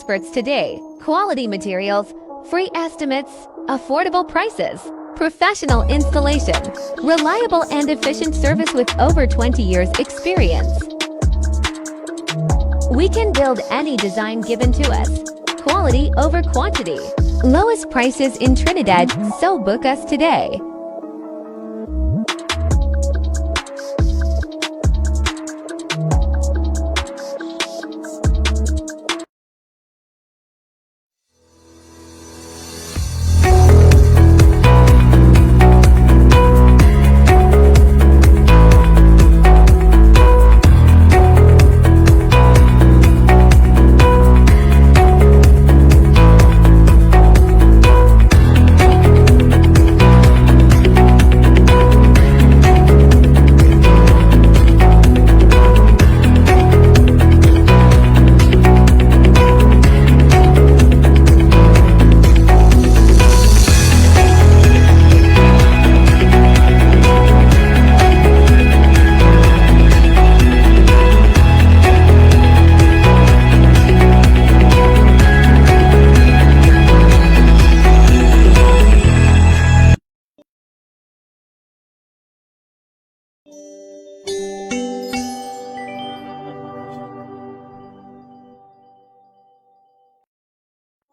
experts today. Quality materials, free estimates, affordable prices, professional installation, reliable and efficient service with over 20 years experience. We can build any design given to us. Quality over quantity. Lowest prices in Trinidad, so book us today.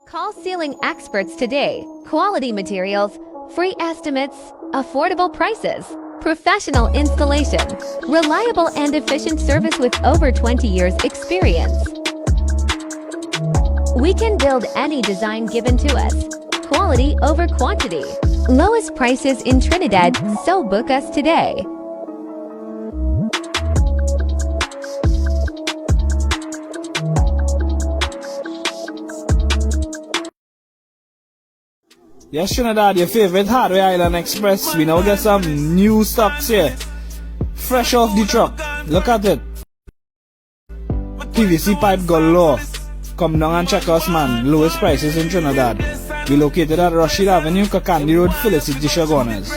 Call ceiling experts today. Quality materials, free estimates, affordable prices, professional installation, reliable and efficient service with over 20 years experience. We can build any design given to us. Quality over quantity. Lowest prices in Trinidad, so book us today. Yes, Trinidad, your favorite Hardware Island Express. We now get some new stocks here. Fresh off the truck. Look at it. PVC pipe galore. Come down and check us, man. Lowest prices in Trinidad. We located at Rashid Avenue, Kakandi Road, Felicity Shagonas.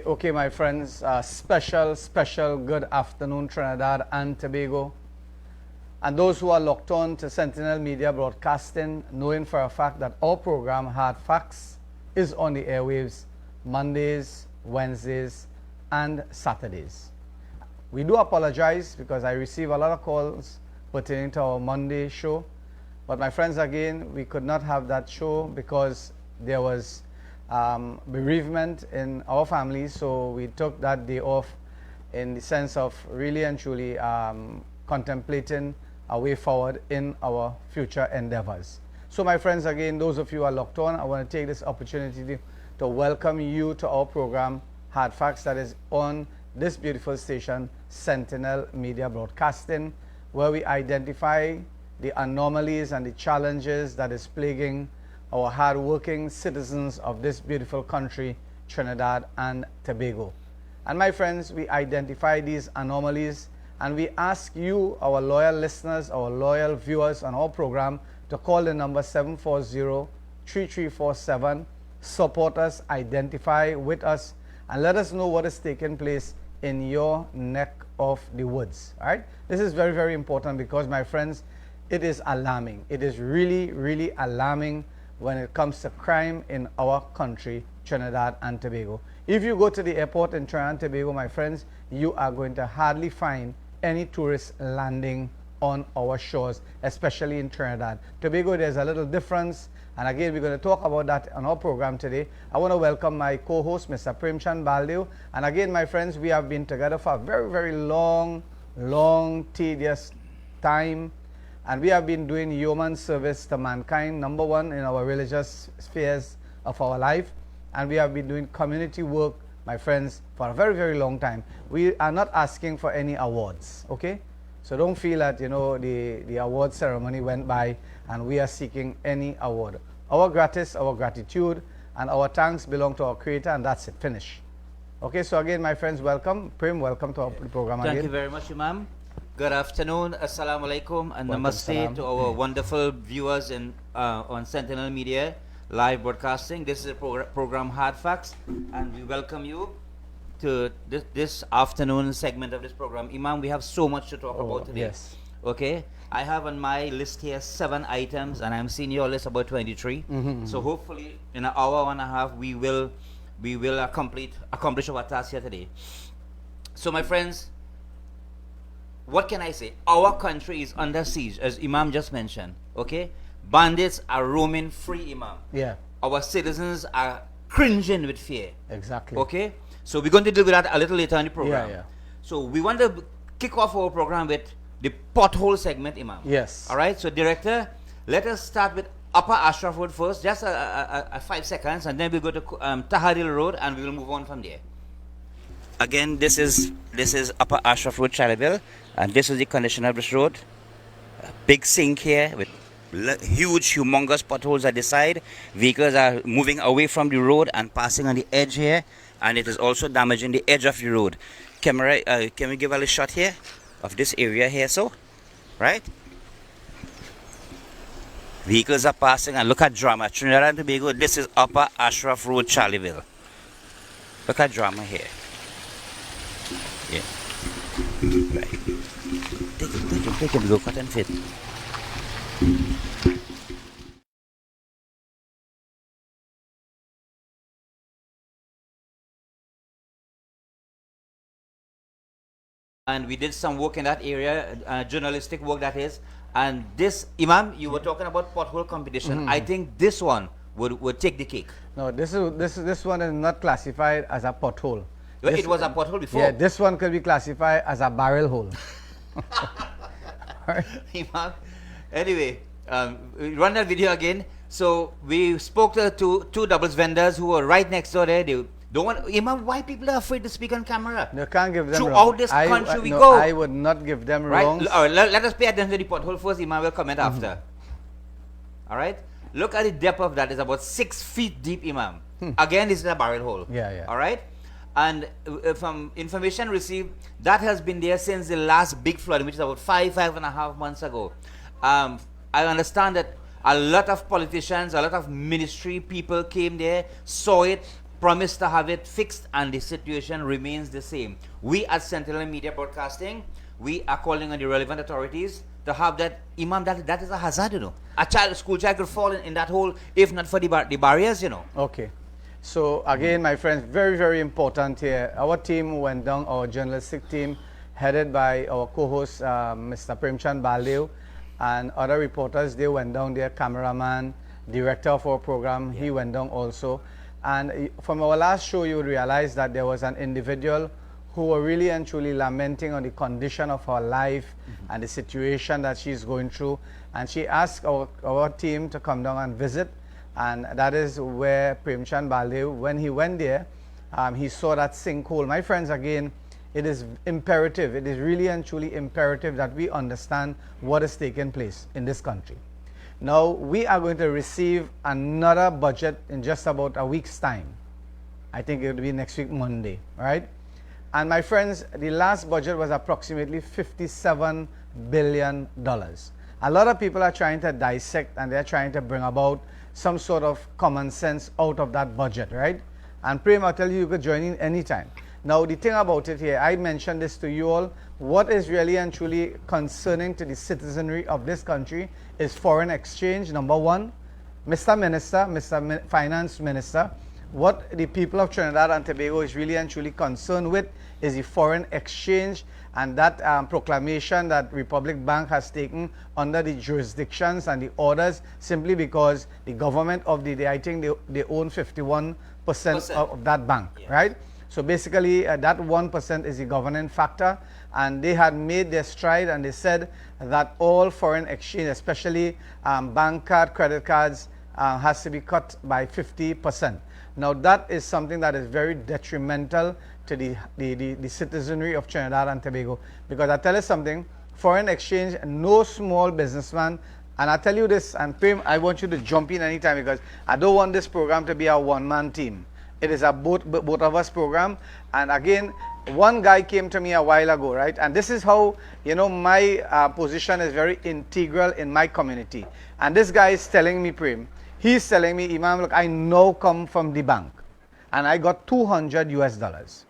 Okay, my friends. Special good afternoon, Trinidad and Tobago. And those who are locked on to Sentinel Media Broadcasting, knowing for a fact that our program, Hardfacts, is on the airwaves Mondays, Wednesdays, and Saturdays. We do apologize because I receive a lot of calls pertaining to our Monday show. But my friends, again, we could not have that show because there was bereavement in our family, so we took that day off in the sense of really and truly contemplating a way forward in our future endeavors. So my friends, again, those of you who are locked on, I want to take this opportunity to welcome you to our program, Hardfacts, that is on this beautiful station, Sentinel Media Broadcasting, where we identify the anomalies and the challenges that is plaguing our hard-working citizens of this beautiful country, Trinidad and Tobago. And my friends, we identify these anomalies and we ask you, our loyal listeners, our loyal viewers on our program, to call the number 740-3347, support us, identify with us, and let us know what is taking place in your neck of the woods. All right? This is very, very important because, my friends, it is alarming. It is really, really alarming when it comes to crime in our country, Trinidad and Tobago. If you go to the airport in Trinidad and Tobago, my friends, you are going to hardly find any tourists landing on our shores, especially in Trinidad. Tobago, there's a little difference, and again, we're going to talk about that on our program today. I want to welcome my co-host, Mr. Premchand Baldev. And again, my friends, we have been together for a very, very long, tedious time. And we have been doing human service to mankind, number one, in our religious spheres of our life. And we have been doing community work, my friends, for a very, very long time. We are not asking for any awards, okay? So don't feel that, you know, the award ceremony went by and we are seeking any award. Our gratis, our gratitude, and our thanks belong to our Creator, and that's it, finish. Okay, so again, my friends, welcome. Prem, welcome to our program again. Thank you very much, Imam. Good afternoon, assalamu alaikum, and Welcome, namaste salam. to our wonderful viewers on Sentinel Media live broadcasting. This is a program Hardfacts, and we welcome you to this afternoon segment of this program. Imam, we have so much to talk about today. Yes. Okay, I have on my list here 7 items, and I'm seeing your list about 23. So hopefully, in an hour and a half, we will accomplish our task here today. So, my friends, what can I say? Our country is under siege, as Imam just mentioned. Okay, bandits are roaming free, Imam. Yeah, Our citizens are cringing with fear. exactly. Okay, so we're going to deal with that a little later in the program. Yeah. So we want to kick off our program with the pothole segment, Imam. Yes. All right. So, director, let us start with Upper Ashraf Road first, just a 5 seconds, and then we go to Tahadil Road, and we will move on from there. Again, this is Upper Ashraf Road, Charleville, and this is the condition of this road. A big sink here with huge, humongous potholes at the side. Vehicles are moving away from the road and passing on the edge here, and it is also damaging the edge of the road. Camera, can we give a little shot here of this area here? So, right? Vehicles are passing, and look at drama. Trinidad and Tobago, this is Upper Ashraf Road, Charleville. Look at drama here. Yeah. Right. Take it, go cut and fit. And we did some work in that area, journalistic work that is. And this, Imam, you were talking about pothole competition. I think this one would take the cake. No, this one is not classified as a pothole. Well, it was a pothole before. Yeah, this one could be classified as a barrel hole. Imam. Anyway, run that video again. So we spoke to two doubles vendors who were right next door there. They don't want, Imam, why people are afraid to speak on camera? You can't give them Throughout wrong. this country we no, go. I would not give them Right? wrong. Let us pay attention to the pothole first. Imam will comment after. All right. Look at the depth of that. It's about 6 feet deep, Imam. Again, this is a barrel hole. Yeah. All right. And from information received, that has been there since the last big flood, which is about 5.5 months ago. I understand that a lot of politicians, a lot of ministry people came there, saw it, promised to have it fixed, and the situation remains the same. We at Sentinel Media Broadcasting, we are calling on the relevant authorities to have that. Imam, that is a hazard, you know. A school child could fall in that hole if not for the barriers, you know. Okay. So again, my friends, very, very important here. Our team went down, our journalistic team, headed by our co-host, Mr. Premchand Baldev, and other reporters. They went down there, cameraman, director of our program, he went down also. And from our last show, you would realize that there was an individual who were really and truly lamenting on the condition of her life and the situation that she's going through. And she asked our team to come down and visit. And that is where Premchand Baldev, when he went there, he saw that sinkhole. My friends, again, it is imperative, it is really and truly imperative that we understand what is taking place in this country. Now, we are going to receive another budget in just about a week's time. I think it will be next week, Monday, right? And my friends, the last budget was approximately $57 billion. A lot of people are trying to dissect and they're trying to bring about some sort of common sense out of that budget, right? And Prem, I'll tell you, you could join in anytime. Now, the thing about it here, I mentioned this to you all, what is really and truly concerning to the citizenry of this country is foreign exchange, number one. Mr. Minister, Mr. Finance Minister, what the people of Trinidad and Tobago is really and truly concerned with is the foreign exchange and that proclamation that Republic Bank has taken under the jurisdictions and the orders simply because the government of I think they own 51% of that bank, right? So basically, that 1% is the governing factor, and they had made their stride, and they said that all foreign exchange, especially bank card, credit cards, has to be cut by 50%. Now that is something that is very detrimental to the citizenry of Trinidad and Tobago, because I tell you something, foreign exchange, no small businessman, and I tell you this, and Prem, I want you to jump in anytime, because I don't want this program to be a one-man team. It is a both of us program. And again, one guy came to me a while ago, right? And this is how, you know, my position is very integral in my community. And this guy is telling me, Prem, he's telling me, Imam, look, I now come from the bank, and I got $200 US.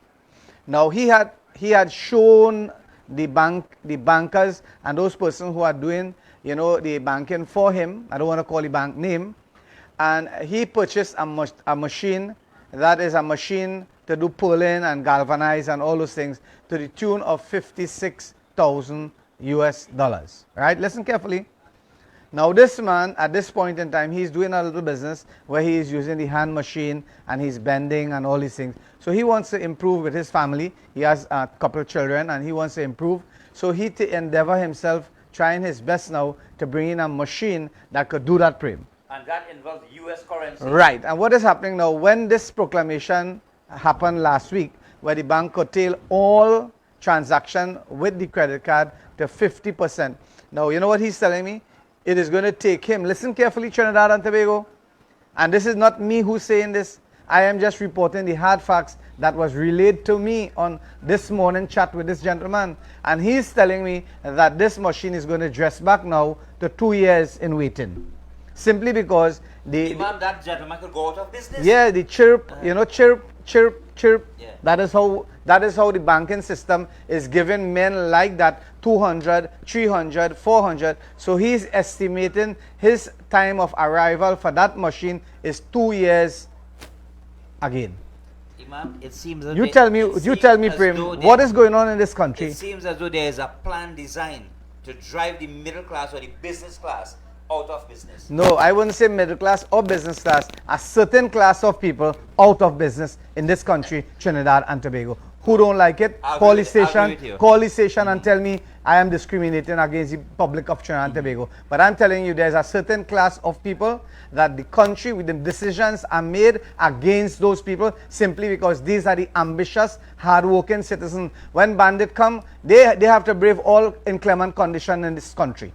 Now he had shown the bankers and those persons who are doing, you know, the banking for him. I don't want to call the bank name. And he purchased a machine that is a machine to do pulling and galvanize and all those things to the tune of $56,000 US. Right? Listen carefully. Now this man, at this point in time, he's doing a little business where he is using the hand machine and he's bending and all these things. So he wants to improve with his family. He has a couple of children and he wants to improve. So he endeavor himself, trying his best now to bring in a machine that could do that, Prem. And that involves US currency. Right. And what is happening now, when this proclamation happened last week, where the bank curtailed all transaction with the credit card to 50%. Now, you know what he's telling me? It is going to take him, listen carefully, Trinidad and Tobago, and this is not me who's saying this. I am just reporting the hard facts that was relayed to me on this morning chat with this gentleman. And he's telling me that this machine is going to dress back now to 2 years in waiting. Simply because Imam, that gentleman could go out of business. Yeah, the chirp, you know, chirp. Yeah. That is how the banking system is giving men like that 200, 300, 400. So he's estimating his time of arrival for that machine is 2 years again. Imam, it seems You tell me, Prem, what is going on in this country? It seems as though there is a plan designed to drive the middle class or the business class out of business. No, I wouldn't say middle class or business class. A certain class of people out of business in this country, Trinidad and Tobago. Who don't like it, call the station and tell me I am discriminating against the public of Trinidad and Tobago. But I'm telling you, there's a certain class of people that the country with the decisions are made against those people simply because these are the ambitious, hard-working citizens. When bandits come, they have to brave all inclement conditions in this country.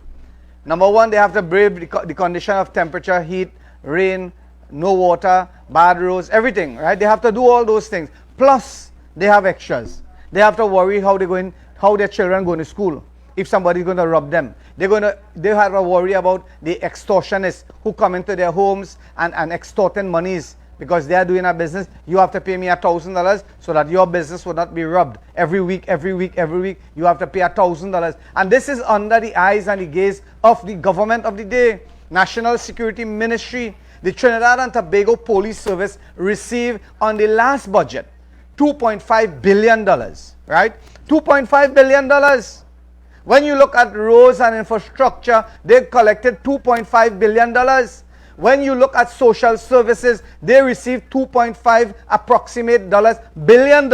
Number one, they have to brave the condition of temperature, heat, rain, no water, bad roads, everything, right? They have to do all those things. Plus, they have extras. They have to worry how their children going to school. If somebody's going to rob them, they have to worry about the extortionists who come into their homes and extorting monies. Because they are doing a business, you have to pay me $1,000 so that your business will not be robbed. Every week, you have to pay $1,000. And this is under the eyes and the gaze of the government of the day, National Security Ministry. The Trinidad and Tobago Police Service received on the last budget $2.5 billion, right? $2.5 billion. When you look at roads and infrastructure, they collected $2.5 billion. When you look at social services, they received $2.5 approximate billion.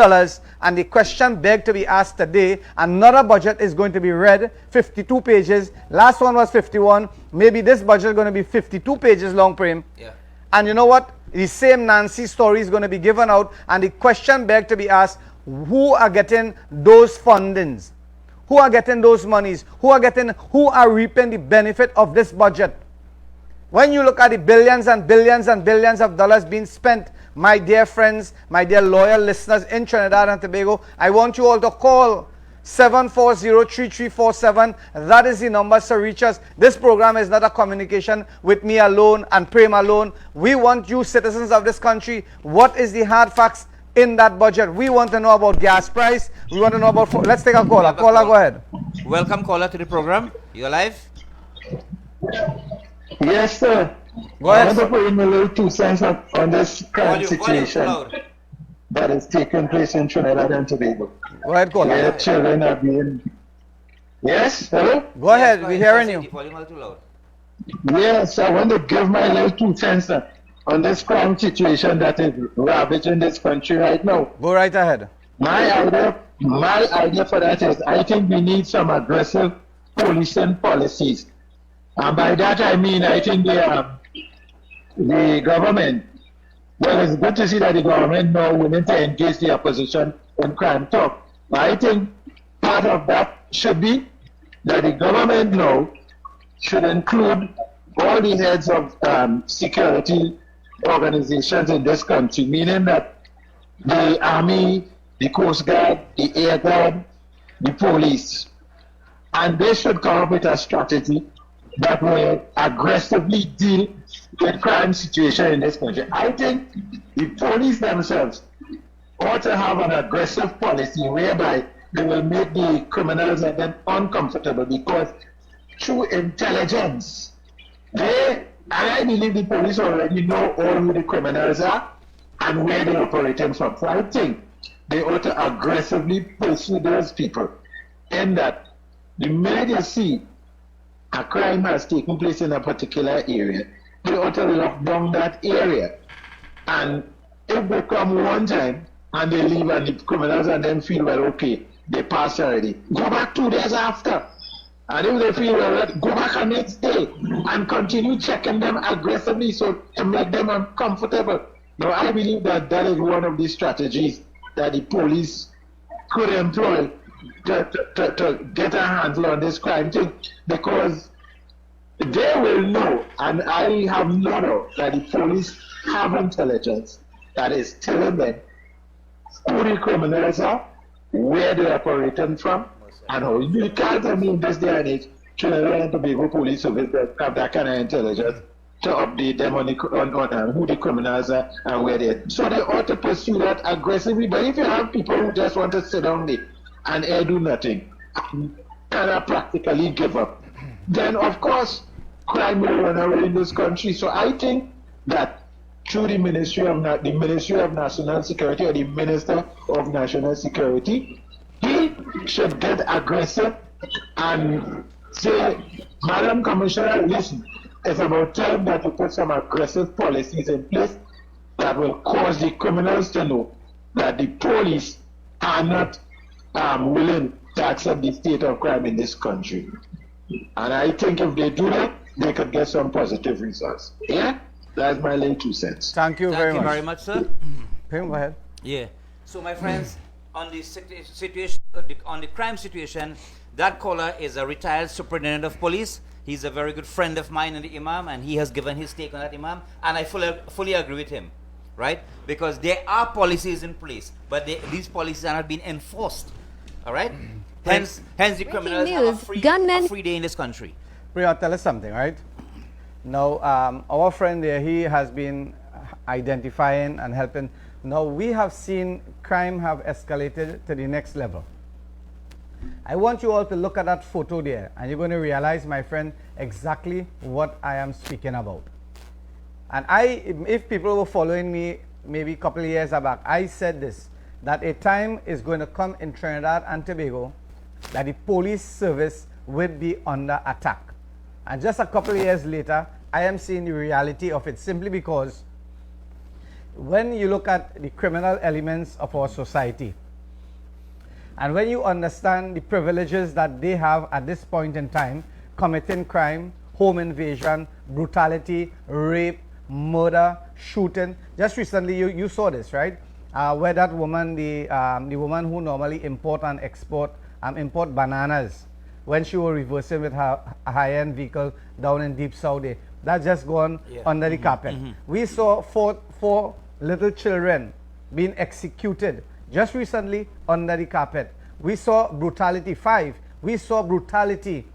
And the question begged to be asked today, another budget is going to be read, 52 pages. Last one was 51. Maybe this budget is going to be 52 pages long, Prem. Yeah. And you know what? The same Nancy story is going to be given out. And the question begged to be asked, who are getting those fundings? Who are getting those monies? Who are reaping the benefit of this budget? When you look at the billions and billions and billions of dollars being spent, my dear friends, my dear loyal listeners in Trinidad and Tobago, I want you all to call 740-3347. That is the number to reach us. This program is not a communication with me alone and Prem alone. We want you citizens of this country. What is the hard facts in that budget? We want to know about gas price. We want to know about... Let's take a caller. Caller, go ahead. Welcome, caller, to the program. You're live. Yes, sir. Go ahead. I want to put in a little 2 cents on this current situation Volume. that is taking place in Trinidad and Tobago. Go ahead, caller. Where children are being... Yes, hello? Go ahead, we're hearing you. The volume a little loud. Yes, I want to give my little 2 cents. on this crime situation that is ravaging this country right now. Go right ahead. My idea for that is I think we need some aggressive policing policies. And by that I mean I think the government, well, it's good to see that the government now willing to engage the opposition in crime talk. But I think part of that should be that the government now should include all the heads of security organizations in this country, meaning that the army, the coast guard, the air guard, the police, and they should come up with a strategy that will aggressively deal with crime situation in this country. I think the police themselves ought to have an aggressive policy whereby they will make the criminals and them uncomfortable, because through intelligence, I believe the police already know all who the criminals are and where they're operating from. So I think they ought to aggressively pursue those people, in that the minute you see a crime has taken place in a particular area, they ought to lock down that area. And if they come one time and they leave and the criminals and then feel, well, okay, they passed already, go back 2 days after. And if they feel well, go back the next day and continue checking them aggressively so to make them uncomfortable. Now, I believe that that is one of the strategies that the police could employ to get a handle on this crime thing, because they will know, and I have no doubt that the police have intelligence that is telling them who the criminals are, where they are operating from, and how. You can't tell me in this day and age Trinidad and Tobago Police Service that have that kind of intelligence to update them on who the criminals are and where they are. So they ought to pursue that aggressively. But if you have people who just want to sit down there and do nothing, kind of practically give up, then of course crime will run away in this country. So I think that through the Ministry of National Security, or the Minister of National Security, he should get aggressive and say, Madam Commissioner, listen, it's about time that you put some aggressive policies in place that will cause the criminals to know that the police are not willing to accept the state of crime in this country. And I think if they do that, they could get some positive results. Yeah? That's my little 2 cents. Thank you very much. Thank you very much, sir. Pim, go ahead. Yeah. So, my friends, on the situation, on the crime situation, that caller is a retired superintendent of police. He's a very good friend of mine and the Imam, and he has given his take on that, Imam, and I fully agree with him, right? Because there are policies in place, but these policies are not being enforced, all right? Hence the criminals have a free day in this country. Priya, tell us something, right? Now, our friend there, he has been identifying and helping. Now, we have seen crime have escalated to the next level. I want you all to look at that photo there, and you're going to realize, my friend, exactly what I am speaking about. And if people were following me maybe a couple of years back, I said this, that a time is going to come in Trinidad and Tobago that the police service would be under attack. And just a couple of years later, I am seeing the reality of it, simply because when you look at the criminal elements of our society, and when you understand the privileges that they have at this point in time, committing crime, home invasion, brutality, rape, murder, shooting. Just recently, you saw this, right? Where that woman, the woman who normally import bananas, when she was reversing with her high-end vehicle down in deep Saudi, that just gone under the carpet. We saw four little children being executed just recently under the carpet. We saw brutality. We saw brutality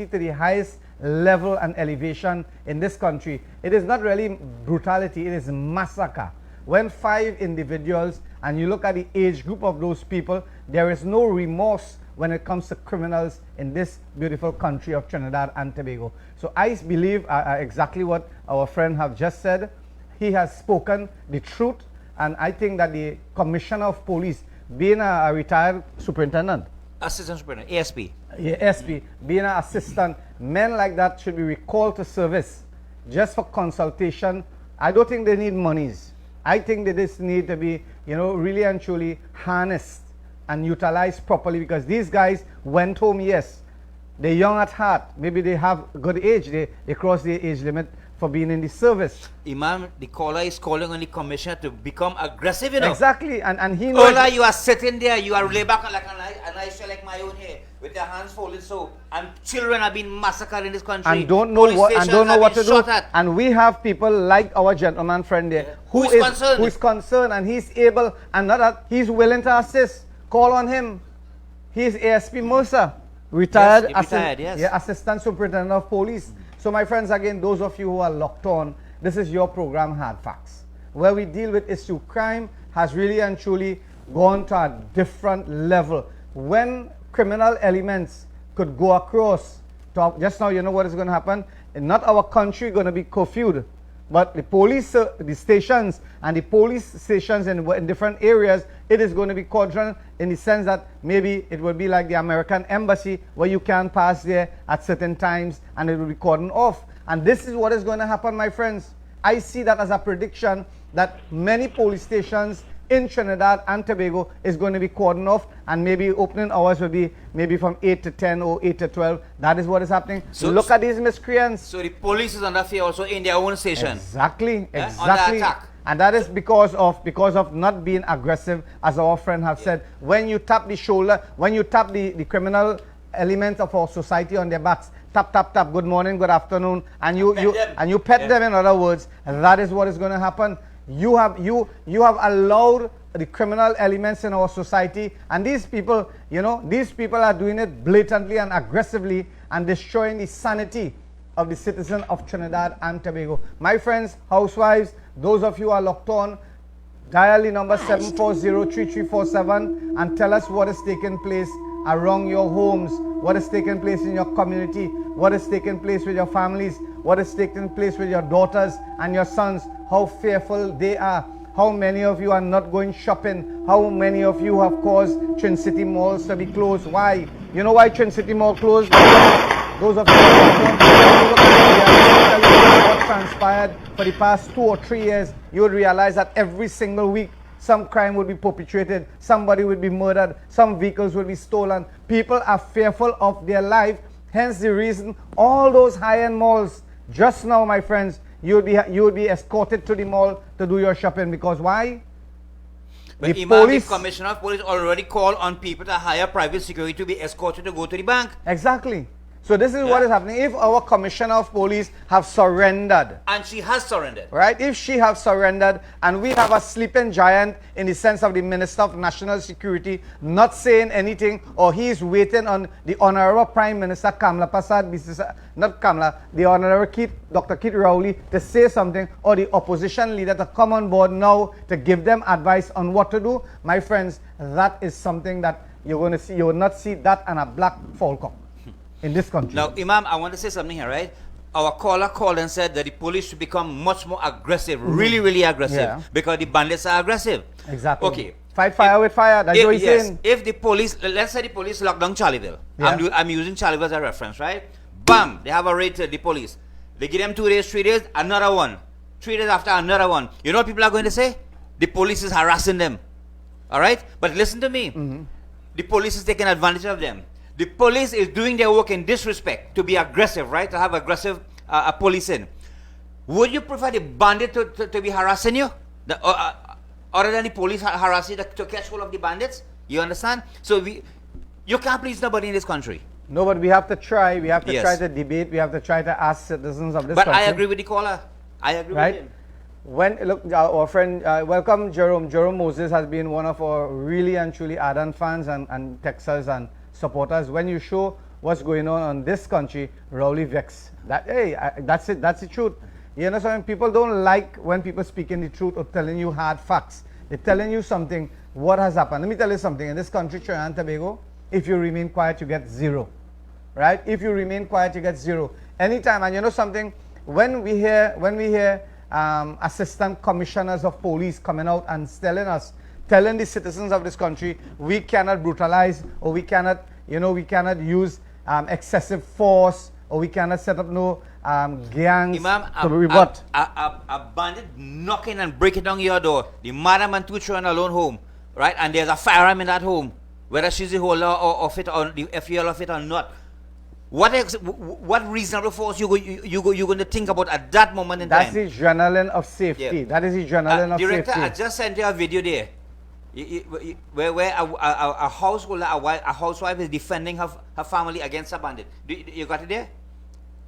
to the highest level and elevation in this country. It is not really brutality, it is massacre. When 5 individuals, and you look at the age group of those people, there is no remorse when it comes to criminals in this beautiful country of Trinidad and Tobago. So I believe exactly what our friend have just said. He has spoken the truth, and I think that the Commissioner of Police, being a retired superintendent, Assistant Superintendent, ASP. ASP, being an assistant, men like that should be recalled to service just for consultation. I don't think they need monies. I think they just need to be, really and truly harnessed and utilized properly, because these guys went home, yes. They're young at heart. Maybe they have good age. They cross the age limit for being in the service. Imam, the caller is calling on the commissioner to become aggressive, you know. Exactly, and he knows. Ola, you are sitting there, you are lay back like a nice like my own here, with your hands folded so, and children are being massacred in this country. And don't know what to do. And we have people like our gentleman friend there, who is concerned, and he's able, and not that he's willing to assist. Call on him. He's ASP Mercer, retired, assistant superintendent of police. So my friends, again, those of you who are locked on, this is your program, Hard Facts, where we deal with issue. Crime has really and truly gone to a different level. When criminal elements could go across, just now, you know what is going to happen? Not our country going to be curfewed, but the police, the stations and the police stations in different areas, it is going to be cordoned, in the sense that maybe it will be like the American embassy, where you can't pass there at certain times and it will be cordoned off. And this is what is going to happen, my friends. I see that as a prediction, that many police stations in Trinidad and Tobago is going to be cordoned off, and maybe opening hours will be maybe from 8 to 10 or 8 to 12. That is what is happening. So look at these miscreants. So the police is under fear also in their own station. Exactly. Under attack. And that is because of not being aggressive, as our friend have said. When you tap the shoulder, when you tap the criminal elements of our society on their backs, tap, tap, tap, good morning, good afternoon, and you pet them, in other words, that is what is going to happen. You have allowed the criminal elements in our society, and these people, these people are doing it blatantly and aggressively and destroying the sanity of the citizen of Trinidad and Tobago. My friends, housewives, those of you who are locked on, dial the number 740-3347 and tell us what is taking place around your homes, what is taking place in your community, what is taking place with your families, what is taking place with your daughters and your sons, how fearful they are, how many of you are not going shopping, how many of you have caused Trin City malls to be closed. Why? You know why Trin City mall closed? Those of you what transpired for the past 2 or 3 years, you would realize that every single week some crime would be perpetrated, somebody would be murdered, some vehicles would be stolen. People are fearful of their life, hence the reason all those high-end malls, just now, my friends, you would be escorted to the mall to do your shopping, because why? But the commissioner of police already called on people to hire private security to be escorted to go to the bank. Exactly. So this is what is happening. If our commissioner of police have surrendered, and she has surrendered, right? If she has surrendered, and we have a sleeping giant in the sense of the Minister of National Security not saying anything, or he is waiting on the Honorable Prime Minister Kamla Prasad, not Kamla, the Honorable Dr. Kit Rowley, to say something, or the opposition leader to come on board now to give them advice on what to do. My friends, that is something that you're going to see. You will not see that and a black falcon in this country. Now, Imam, I want to say something here, right? Our caller called and said that the police should become much more aggressive, really, really aggressive, because the bandits are aggressive. Exactly. Okay. Fight fire with fire. That's what he's saying. If the police, let's say the police lock down Charleville. I'm using Charleville as a reference, right? Bam! They have a raid to the police. They give them 2 days, 3 days, another one. 3 days after, another one. You know what people are going to say? The police is harassing them. All right? But listen to me. The police is taking advantage of them. The police is doing their work in this respect, to be aggressive, right? To have aggressive policing. Would you prefer the bandit to be harassing you? Other than the police harassing you to catch hold of the bandits? You understand? So you can't please nobody in this country. No, but we have to try. We have to try to debate. We have to try to ask citizens of this country. But I agree with the caller. I agree with him. Look, our friend, welcome Jerome. Jerome Moses has been one of our really and truly ardent fans and Texas and supporters. When you show what's going on this country, Rowley vex. That's it. That's the truth. You know, some people don't like when people speaking the truth or telling you hard facts. They're telling you something, what has happened. Let me tell you something. In this country, Trinidad and Tobago, if you remain quiet, you get 0. Right? If you remain quiet, you get 0. Anytime. And you know something? When we hear assistant commissioners of police coming out and telling the citizens of this country, we cannot brutalize, or we cannot use excessive force, or we cannot set up no gangs Imam, to rebut. a bandit knocking and breaking down your door. The madam and two children alone home, right? And there's a firearm in that home, whether she's the holder of it or the FEL of it or not. What reasonable force you're going to think about at that moment in That's time? the adrenaline of safety. Yeah. That is the adrenaline of Director, safety. I just sent you a video there. Where a householder, a housewife is defending her family against a bandit. You got it there?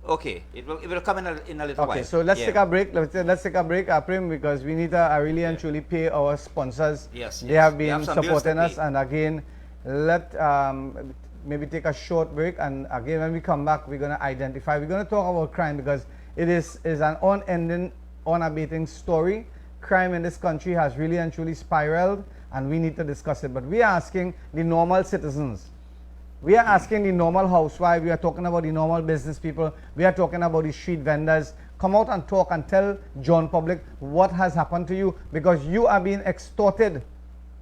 Okay, it will come in a little while. Okay, so let's Yeah. take a break. Let's take a break, Prem, because we need to really and truly pay our sponsors. Yes, They yes. have They been have some bills to supporting us, pay. and again, let maybe take a short break, and again when we come back, we're going to identify. We're going to talk about crime because it is an unending, unabating story. Crime in this country has really and truly spiraled, and we need to discuss it. But we are asking the normal citizens. We are asking the normal housewife. We are talking about the normal business people. We are talking about the street vendors. Come out and talk and tell John public what has happened to you, because you are being extorted.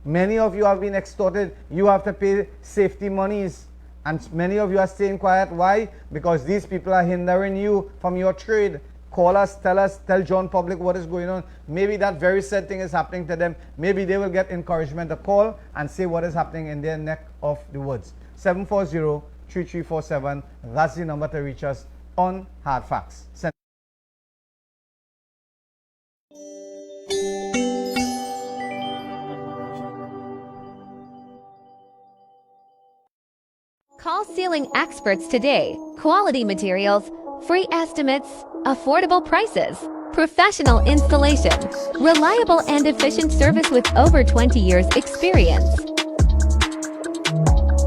Many of you have been extorted. You have to pay safety monies, and many of you are staying quiet. Why? Because these people are hindering you from your trade. Call us, tell John public what is going on. Maybe that very sad thing is happening to them. Maybe they will get encouragement to call and say what is happening in their neck of the woods. 740-3347. That's the number to reach us on Hardfacts. Call ceiling experts today. Quality materials, free estimates, affordable prices, professional installation, reliable and efficient service with over 20 years experience.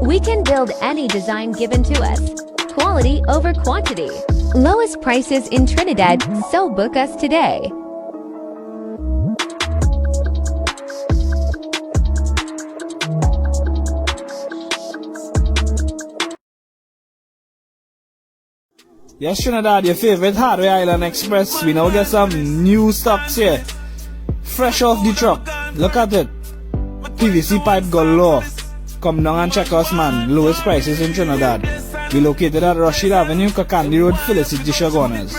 We can build any design given to us. Quality over quantity. Lowest prices in Trinidad, so book us today. Yes, Trinidad, your favorite Hardware Island Express. We now get some new stocks here. Fresh off the truck. Look at it. PVC pipe galore. Come down and check us, man. Lowest prices in Trinidad. We located at Rashid Avenue, Kakandi Road, Felicity Shagonas.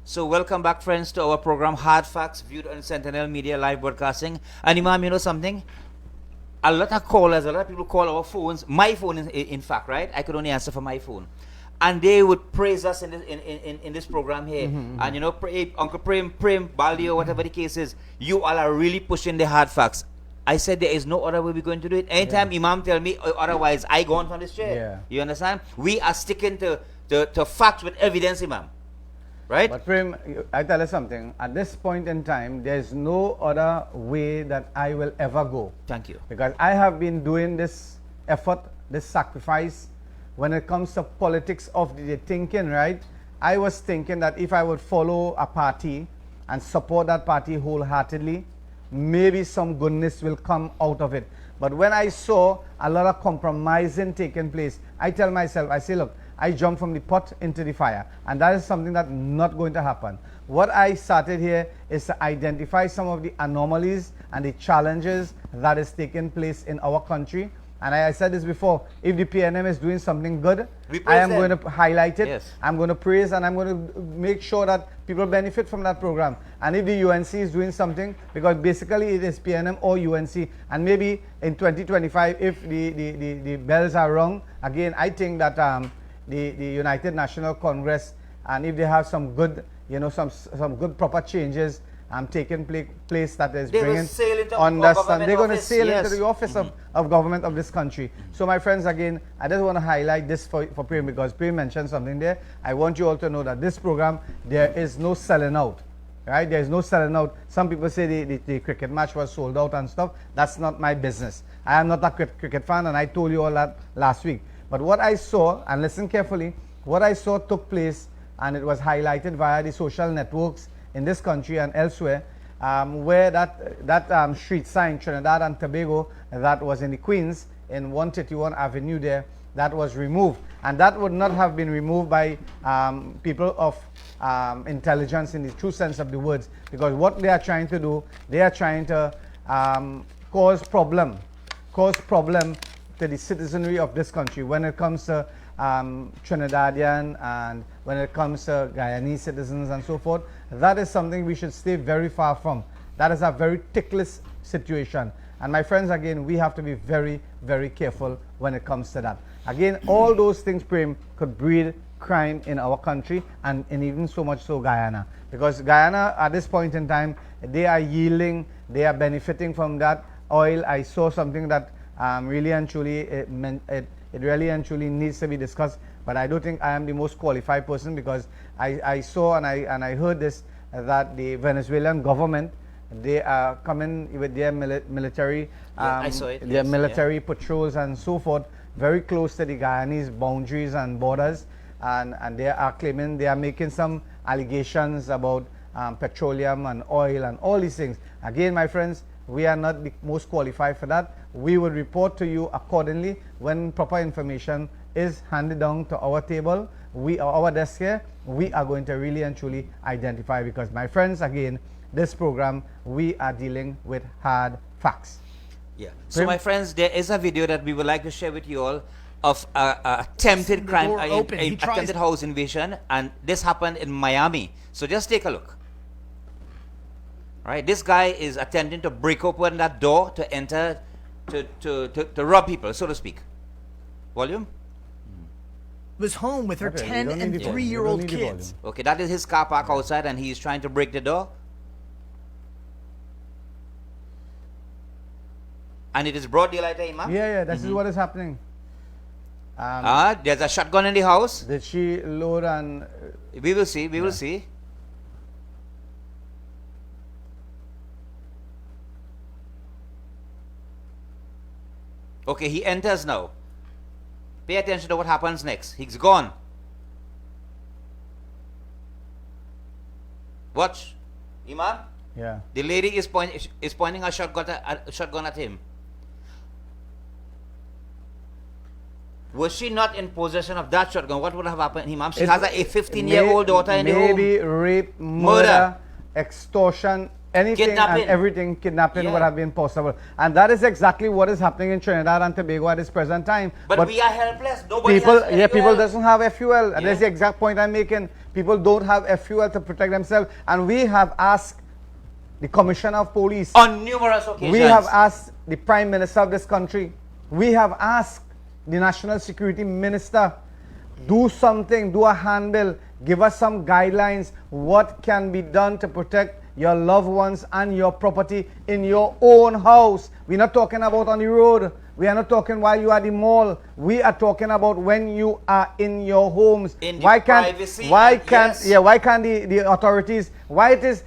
So welcome back, friends, to our program Hard Facts, viewed on Sentinel Media Live Broadcasting. And Imam, you know something? A lot of callers, a lot of people call our phones. My phone, in fact, right? I could only answer for my phone. And they would praise us in this program here. And you know, Uncle Prem, Baldi, or whatever the case is, you all are really pushing the hard facts. I said there is no other way we're going to do it. Anytime Imam tell me otherwise, I go on from this chair. Yeah. You understand? We are sticking to facts with evidence, Imam. Right? But Prem, I tell you something. At this point in time, there's no other way that I will ever go. Thank you. Because I have been doing this effort, this sacrifice, when it comes to politics of the thinking, right? I was thinking that if I would follow a party and support that party wholeheartedly, maybe some goodness will come out of it. But when I saw a lot of compromising taking place, I tell myself, I say, look, I jump from the pot into the fire, and that is something that's not going to happen. What I started here is to identify some of the anomalies and the challenges that is taking place in our country, And I said this before, if the PNM is doing something good, We I praise am them. going to highlight it. Yes. I'm going to praise and I'm going to make sure that people benefit from that program. And if the UNC is doing something, because basically it is PNM or UNC, and maybe in 2025, if the bells are rung, again, I think that the United National Congress, and if they have some good, some good proper changes taking place that is They will bringing sail into understand. They're going to office, sail yes. into the office of government of this country. So my friends, again, I just want to highlight this for Prem, because Prem mentioned something there. I want you all to know that this program, there is no selling out. Right? There is no selling out. Some people say the cricket match was sold out and stuff. That's not my business. I am not a cricket fan, and I told you all that last week. But what I saw, and listen carefully, what I saw took place, and it was highlighted via the social networks in this country and elsewhere, where that street sign, Trinidad and Tobago, that was in the Queens, in 131 Avenue there, that was removed. And that would not have been removed by people of intelligence in the true sense of the words, because what they are trying to do, they are trying to cause problem to the citizenry of this country when it comes to Trinidadian and when it comes to Guyanese citizens and so forth. That is something we should stay very far from. That is a very ticklish situation. And my friends, again, we have to be very, very careful when it comes to that. Again, all those things, Prem, could breed crime in our country, and even so much so Guyana. Because Guyana, at this point in time, they are yielding, they are benefiting from that oil. I saw something that really and truly, it really and truly needs to be discussed. But I don't think I am the most qualified person, because I saw and I heard this, that the Venezuelan government, they are coming with their military, I saw it, their yes, military patrols and so forth, very close to the Guyanese boundaries and borders, and they are claiming, they are making some allegations about petroleum and oil and all these things. Again, my friends, we are not the most qualified for that. We will report to you accordingly when proper information is handed down to our table, our desk here. We are going to really and truly identify, because my friends, again, this program, we are dealing with hard facts. Yeah. So my friends, there is a video that we would like to share with you all of attempted crime, door open. He tries- attempted house invasion, and this happened in Miami. So just take a look. All right, this guy is attempting to break open that door to enter, to rob people, so to speak. Volume. Was home with her Okay, you 10 don't and need the volume. 3-year-old You don't need the kids. Okay, that is his car park outside, and he is trying to break the door. And it is broad daylight, Imam. Yeah, this is what is happening. There's a shotgun in the house. Did she load and We will see. We will see. Okay, he enters now. Pay attention to what happens next. He's gone. Watch, Imam. yeah. The lady is pointing a shotgun at him. Was she not in possession of that shotgun, what would have happened, Imam? She has a 15-year-old daughter in the home. Maybe rape, murder, extortion, anything Kidnapping. and everything, kidnapping Yeah. would have been possible. And that is exactly what is happening in Trinidad and Tobago at this present time. But we are helpless. Nobody people, has yeah, people FUL. doesn't have FUL. And Yeah. that's the exact point I'm making. People don't have FUL to protect themselves. And we have asked the Commissioner of Police, On numerous occasions. we have asked the Prime Minister of this country, we have asked the National Security Minister, do something, do a handbill, give us some guidelines, what can be done to protect your loved ones and your property in your own house. We're not talking about on the road. We are not talking while you are at the mall. We are talking about when you are in your homes. In the why can't privacy, yes. why can't the authorities, why it is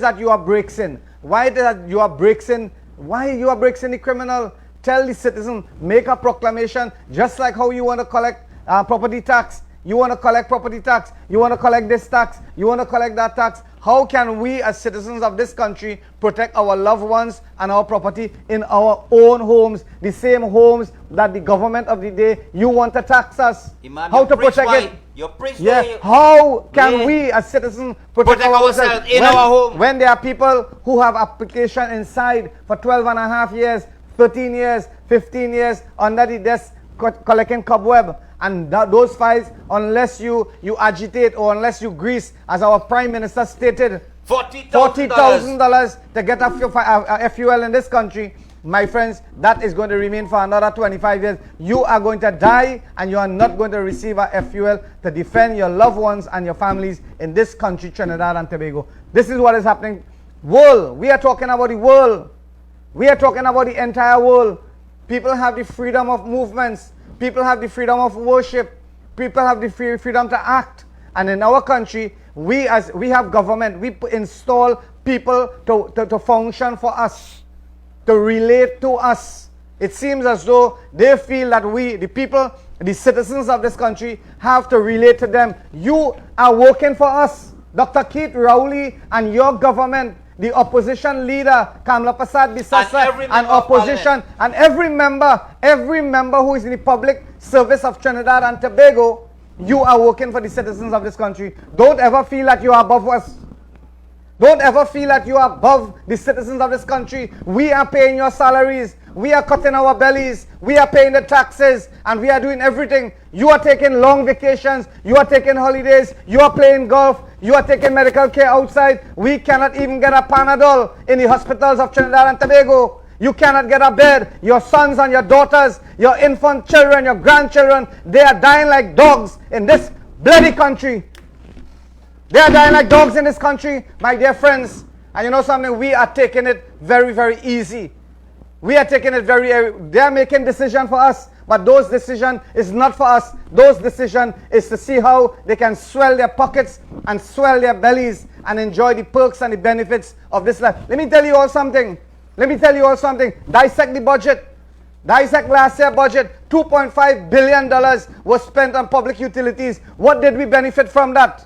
that you are breaking? Why it is that you are breaking? Why you are breaking the criminal? Tell the citizen, make a proclamation, just like how you want to collect property tax. You want to collect property tax. You want to collect this tax. You want to collect that tax. How can we as citizens of this country protect our loved ones and our property in our own homes, the same homes that the government of the day you want to tax us? Imam, How you to preach protect why? it? You preach Yeah, why? how can Yeah. we as citizens protect ourselves in when, our home? when there are people who have application inside for 12 and a half years, 13 years, 15 years under the desk collecting cobweb. And those files, unless you agitate or unless you grease, as our Prime Minister stated, $40,000 to get a fuel in this country, my friends, that is going to remain for another 25 years. You are going to die and you are not going to receive a fuel to defend your loved ones and your families in this country, Trinidad and Tobago. This is what is happening. World, we are talking about the world. We are talking about the entire world. People have the freedom of movements. People have the freedom of worship. People have the freedom to act. And in our country, we have government. We install people to function for us, to relate to us. It seems as though they feel that we, the people, the citizens of this country, have to relate to them. You are working for us. Dr. Keith Rowley and your government, the opposition leader, Kamla Prasad Bisasa, and opposition, and every member who is in the public service of Trinidad and Tobago, you are working for the citizens of this country. Don't ever feel like you are above us. Don't ever feel like you are above the citizens of this country. We are paying your salaries. We are cutting our bellies. We are paying the taxes. And we are doing everything. You are taking long vacations. You are taking holidays. You are playing golf. You are taking medical care outside. We cannot even get a Panadol in the hospitals of Trinidad and Tobago. You cannot get a bed. Your sons and your daughters, your infant children, your grandchildren, they are dying like dogs in this bloody country. They are dying like dogs in this country, my dear friends. And you know something? We are taking it very, very easy. We are taking it they are making decisions for us, but those decisions is not for us. Those decisions is to see how they can swell their pockets and swell their bellies and enjoy the perks and the benefits of this life. Let me tell you all something. Dissect the budget. Dissect last year's budget. $2.5 billion was spent on public utilities. What did we benefit from that?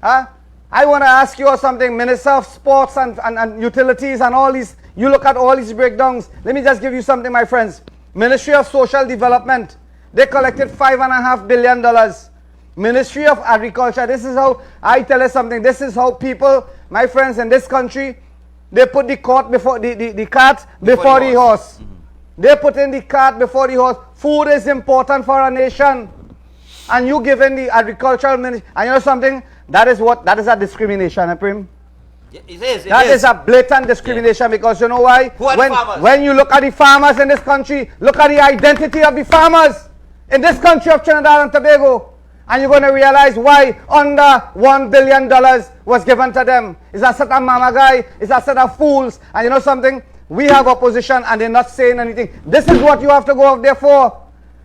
Huh? I want to ask you all something. Minister of Sports and Utilities and all these. You look at all these breakdowns. Let me just give you something, my friends. Ministry of Social Development. They collected $5.5 billion. Ministry of Agriculture. This is how, I tell you something. This is how people, my friends, in this country, they put the cart before the cart before the horse. They put in the cart before the horse. Food is important for a nation. And you give in the agricultural ministry. And you know something? That is a discrimination, Prim. It is. That is a blatant discrimination, because you know why? Who are the farmers? When you look at the farmers in this country, look at the identity of the farmers in this country of Trinidad and Tobago, and you're going to realize why under $1 billion was given to them. It's a set of mama guy, it's a set of fools. And you know something? We have opposition and they're not saying anything. This is what you have to go out there for.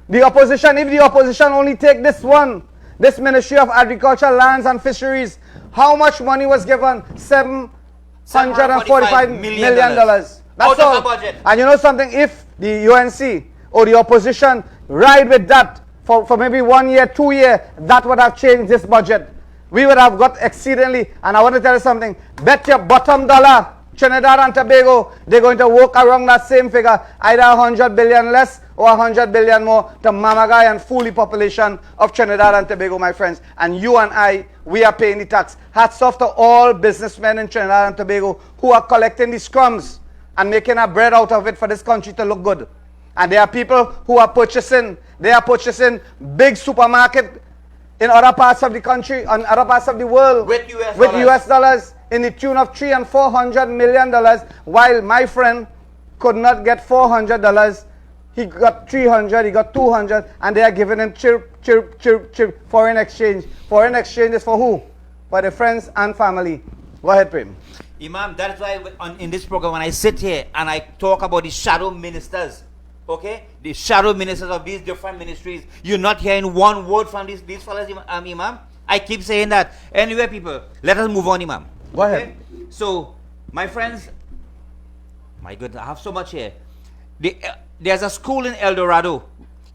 The opposition, if the opposition only take this one, this Ministry of Agriculture, Lands and Fisheries, how much money was given? $745 million. That's out all. of the budget. And you know something? If the UNC or the opposition ride with that for maybe 1 year, 2 years, that would have changed this budget. We would have got exceedingly. And I want to tell you something. Bet your bottom dollar, Trinidad and Tobago, they're going to work around that same figure, either 100 billion less or 100 billion more, to mamagai and fool the population of Trinidad and Tobago, my friends. And you and I, we are paying the tax. Hats off to all businessmen in Trinidad and Tobago who are collecting the crumbs and making a bread out of it for this country to look good. And there are people who are purchasing, big supermarket in other parts of the country, in other parts of the world, with US dollars in the tune of $300 and $400 million, while my friend could not get $400. He got 300, he got 200, and they are giving him chirp, chirp, chirp, chirp. Foreign exchange. Foreign exchange is for who? For the friends and family. Go ahead, Prem. Imam, that's why in this program, when I sit here and I talk about the shadow ministers, okay, the shadow ministers of these different ministries, you're not hearing one word from these fellas, Imam. I keep saying that. Anyway, people, let us move on, Imam. Go ahead. So, my friends, my goodness, I have so much here. There's a school in El Dorado.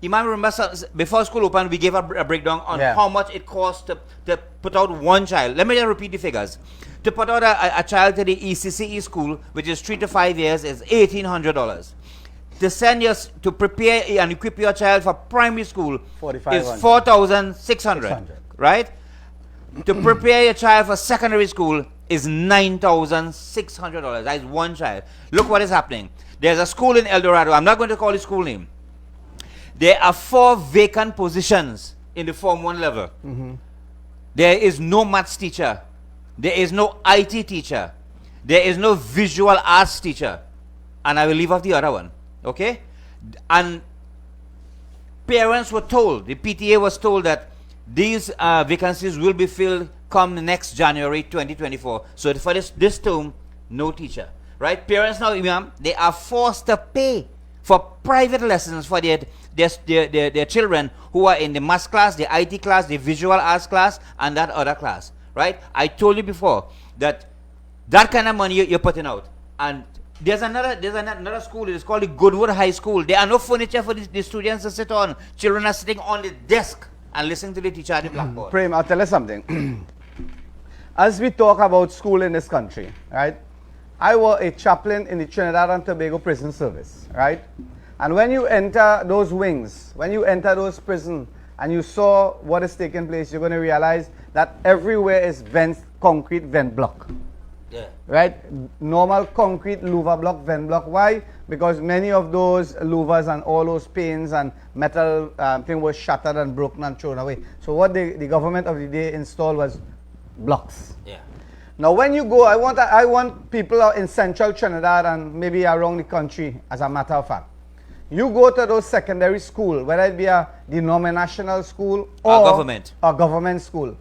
Imam, remember, before school opened, we gave a breakdown on how much it costs to put out one child. Let me just repeat the figures. To put out a child to the ECCE school, which is 3 to 5 years, is $1,800. To send to prepare and equip your child for primary school is $4,600, right? To prepare your child for secondary school is $9,600. That is one child. Look what is happening. There's a school in El Dorado. I'm not going to call the school name. There are 4 vacant positions in the Form 1 level. There is no maths teacher. There is no IT teacher. There is no visual arts teacher. And I will leave off the other one. Okay? And parents were told, the PTA was told that these vacancies will be filled come next January 2024. So for this term, no teacher. Right? Parents now, Imam, they are forced to pay for private lessons for their children who are in the math class, the IT class, the visual arts class, and that other class. Right? I told you before that kind of money you're putting out. And there's another school. It's called the Goodwood High School. There are no furniture for the students to sit on. Children are sitting on the desk and listening to the teacher at the blackboard. Prem, I'll tell you something. As we talk about school in this country, right? I was a chaplain in the Trinidad and Tobago prison service, right? And when you enter those wings, when you enter those prisons, and you saw what is taking place, you're going to realize that everywhere is concrete vent block. Yeah. Right? Normal concrete louver block, vent block. Why? Because many of those louvers and all those panes and metal thing was shattered and broken and thrown away. So what the government of the day installed was blocks. Yeah. Now when you go, I want people out in central Trinidad and maybe around the country, as a matter of fact. You go to those secondary school, whether it be a denominational school or a government school.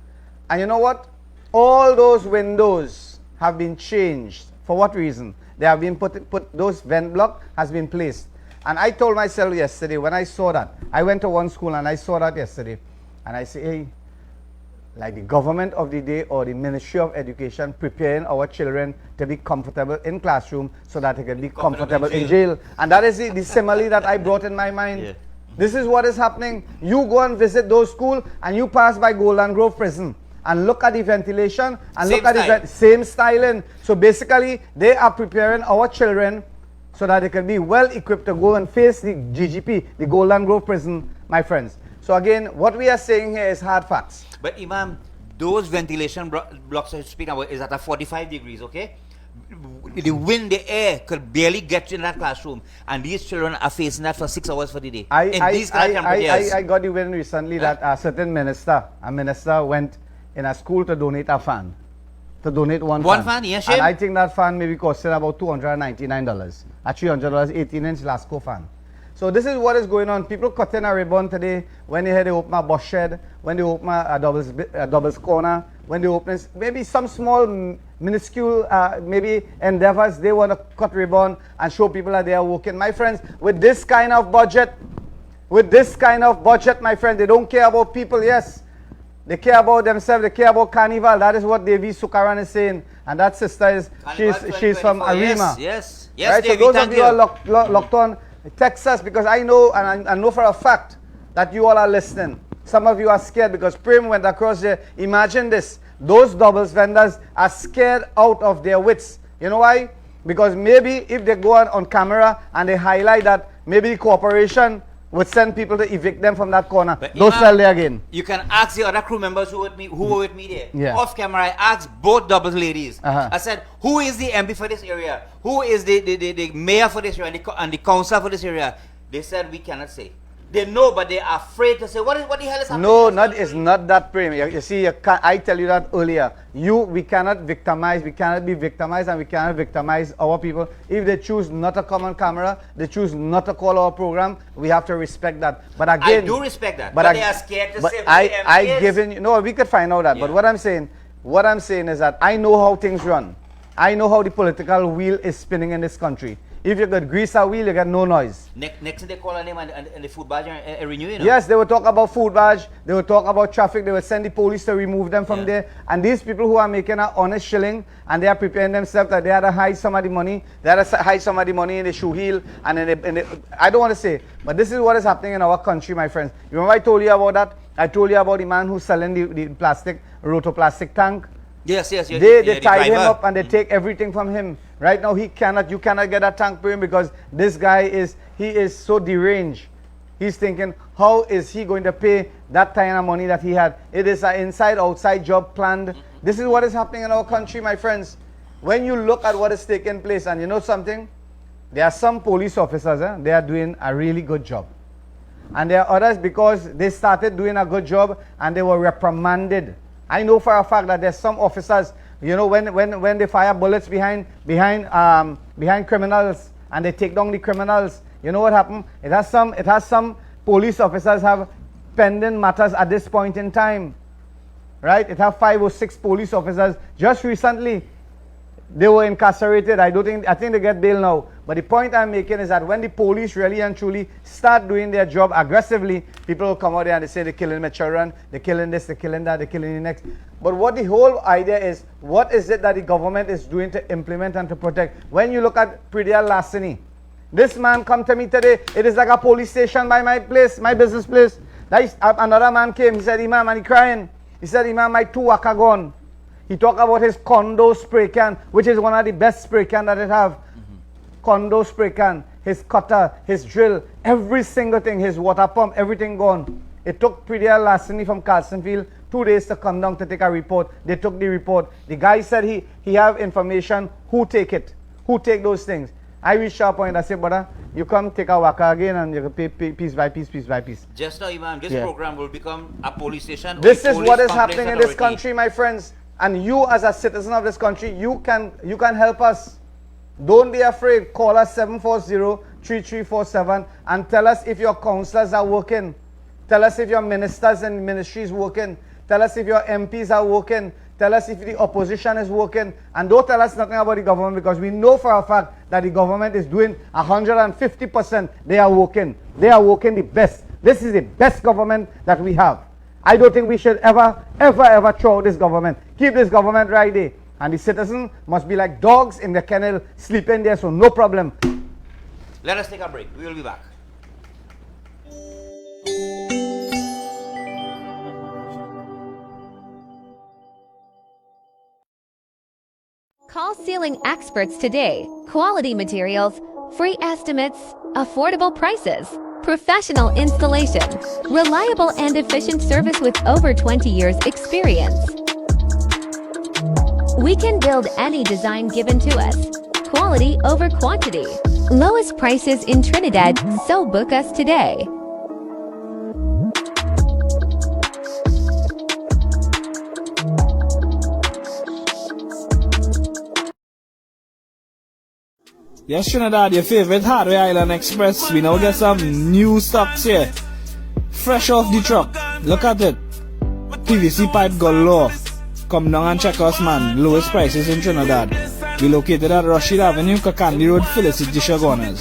And you know what? All those windows have been changed. For what reason? They have been those vent block has been placed. And I told myself yesterday when I saw that, I went to one school and I saw that yesterday. And I say, hey, like the government of the day or the Ministry of Education preparing our children to be comfortable in classroom so that they can be comfortable in jail. And that is the simile that I brought in my mind. Yeah. This is what is happening. You go and visit those schools and you pass by Golden Grove Prison and look at the ventilation and look at the same styling. So basically, they are preparing our children so that they can be well equipped to go and face the GGP, the Golden Grove Prison, my friends. So again, what we are saying here is hard facts. But Imam, those ventilation blocks I speak about is at a 45 degrees, okay? The wind, the air could barely get in that classroom, and these children are facing that for 6 hours for the day. I got the wind recently that a certain minister went in a school to donate a fan, to donate one fan. One fan, yes, and I think that fan maybe costed about $299, a $300 18-inch Lasco fan. So this is what is going on. People cutting a ribbon today when they open a bus shed, when they open a doubles corner, when they open maybe some small minuscule maybe endeavors. They want to cut ribbon and show people that they are working. My friends, with this kind of budget, my friend, they don't care about people. Yes, they care about themselves. They care about carnival. That is what Devi Sukaran is saying. And that sister is she's from Arima. Yes. Right? So those of you who are locked on, text us, because I know, and I know for a fact that you all are listening. Some of you are scared because Prem went across there. Imagine this. Those doubles vendors are scared out of their wits. You know why? Because maybe if they go on camera and they highlight that maybe the corporation would send people to evict them from that corner. But don't sell there again. You can ask the other crew members who were with me there. Yeah. Off camera, I asked both doubles ladies. I said, who is the MP for this area? Who is the mayor for this area and the council for this area? They said, we cannot say. They know, but they are afraid to say, what the hell is happening? No, it's not that, Prem. You see, I tell you that earlier. We cannot victimize, we cannot be victimized, and we cannot victimize our people. If they choose not to come on camera, they choose not to call our program, we have to respect that. But again, I do respect that, but they are scared to say no, we could find out that. Yeah. But what I'm saying is that I know how things run. I know how the political wheel is spinning in this country. If you could grease a wheel, you get no noise. Next they call a name and the food badge and renew, you know? Yes, they will talk about food badge, they will talk about traffic, they will send the police to remove them from there. And these people who are making an honest shilling and they are preparing themselves that they had to hide some of the money, they had to hide some of the money in the shoe heel and I don't want to say, but this is what is happening in our country, my friends. Remember I told you about that? I told you about the man who's selling the plastic, rotoplastic tank. Yes. They tied him up and they take everything from him. Right now you cannot get a tank for him because this guy is so deranged. He's thinking, how is he going to pay that kind of money that he had? It is an inside-outside job planned. This is what is happening in our country, my friends. When you look at what is taking place, and you know something, there are some police officers, they are doing a really good job. And there are others because they started doing a good job and they were reprimanded. I know for a fact that there's some officers, you know, when they fire bullets behind criminals and they take down the criminals, you know what happened? It has some police officers have pending matters at this point in time. Right? It have 5 or 6 police officers. Just recently, they were incarcerated. I think they get bail now. But the point I'm making is that when the police really and truly start doing their job aggressively, people will come out there and they say they're killing my children, they're killing this, they're killing that, they're killing the next. But what the whole idea is, what is it that the government is doing to implement and to protect? When you look at Pridia Lassini, this man come to me today, it is like a police station by my place, my business place. Another man came, he said, Imam, and he crying. He said, Imam, my 2 waka gone. He talked about his condo spray can, which is one of the best spray can that it have. Condo spray can, his cutter, his drill, every single thing, his water pump, everything gone. It took Pridia Lassini from Carsonfield 2 days to come down to take a report. They took the report. The guy said he have information, who take it, who take those things. I reached a point, I said, brother, you come take a waka again and you can pay piece by piece, piece by piece. Just now, Imam, this program will become a police station. This is what is happening in this country, my friends. And you, as a citizen of this country, you can help us. Don't be afraid. Call us 740-3347 and tell us if your councillors are working. Tell us if your ministers and ministries working. Tell us if your MPs are working. Tell us if the opposition is working. And don't tell us nothing about the government, because we know for a fact that the government is doing 150%. They are working. They are working the best. This is the best government that we have. I don't think we should ever throw out this government. Keep this government right there. And the citizens must be like dogs in the kennel, sleeping there, so no problem. Let us take a break. We will be back. Call ceiling experts today. Quality materials, free estimates, affordable prices, professional installation, reliable and efficient service with over 20 years experience. We can build any design given to us. Quality over quantity. Lowest prices in Trinidad, so book us today. Yes, Trinidad, your favorite Hardware Island Express. We now get some new stocks here. Fresh off the truck. Look at it. PVC pipe galore. Come down and check us, man. Lowest prices in Trinidad. We located at Rashid Avenue, Kakandi Road, Felicity Shagonas.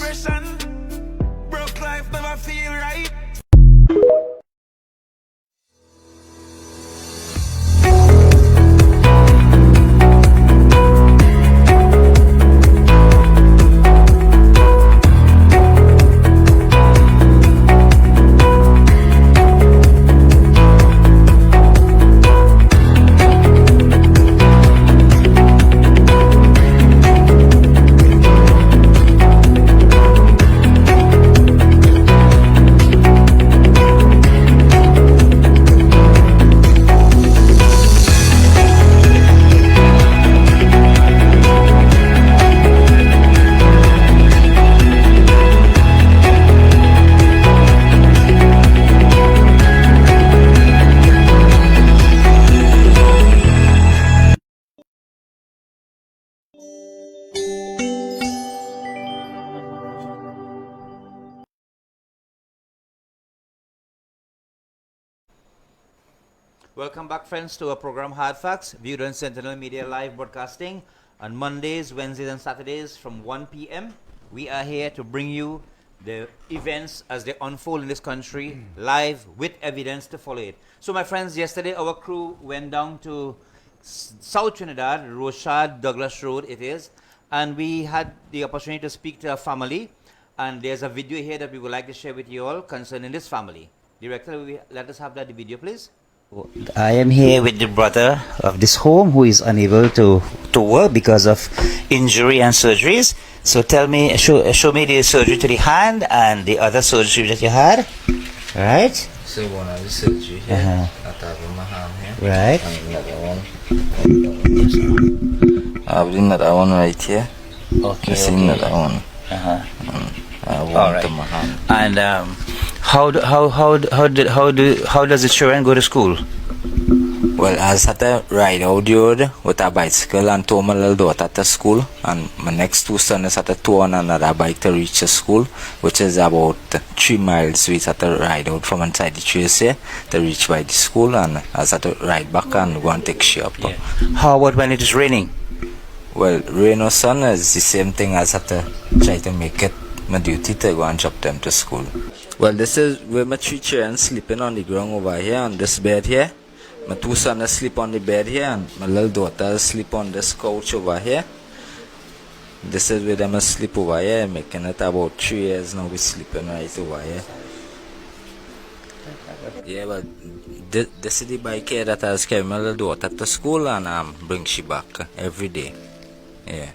Welcome back, friends, to our program Hardfacts, viewed on Sentinel Media Live Broadcasting on Mondays, Wednesdays, and Saturdays from 1 p.m. We are here to bring you the events as they unfold in this country, live with evidence to follow it. So, my friends, yesterday our crew went down to South Trinidad, Rochard, Douglas Road it is, and we had the opportunity to speak to a family, and there's a video here that we would like to share with you all concerning this family. Director, let us have that video, please. I am here with the brother of this home who is unable to work because of injury and surgeries. So tell me, show me the surgery to the hand and the other surgery that you had. Right? So one of the surgery here, at my hand here. Right. And the other one I've done that one right here. Okay. I seen that one. Uh-huh. I All right. my hand. And how does the children go to school? Well, I had to ride out the road with a bicycle and tow my little daughter to school, and my next two sons had to tow on another bike to reach the school, which is about 3 miles. We had to ride out from inside the trace here to reach by the school, and I had to ride back and go and take she up. Yeah. How about when it is raining? Well, rain or sun is the same thing. I had to try to make it my duty to go and drop them to school. Well, this is where my 3 children sleeping on the ground over here on this bed here. My 2 sons sleep on the bed here, and my little daughter sleep on this couch over here. This is where them sleep over here, making it about 3 years now we sleeping right over here. Yeah, but this is the bike here that I carry my little daughter to school and bring she back every day. Yeah.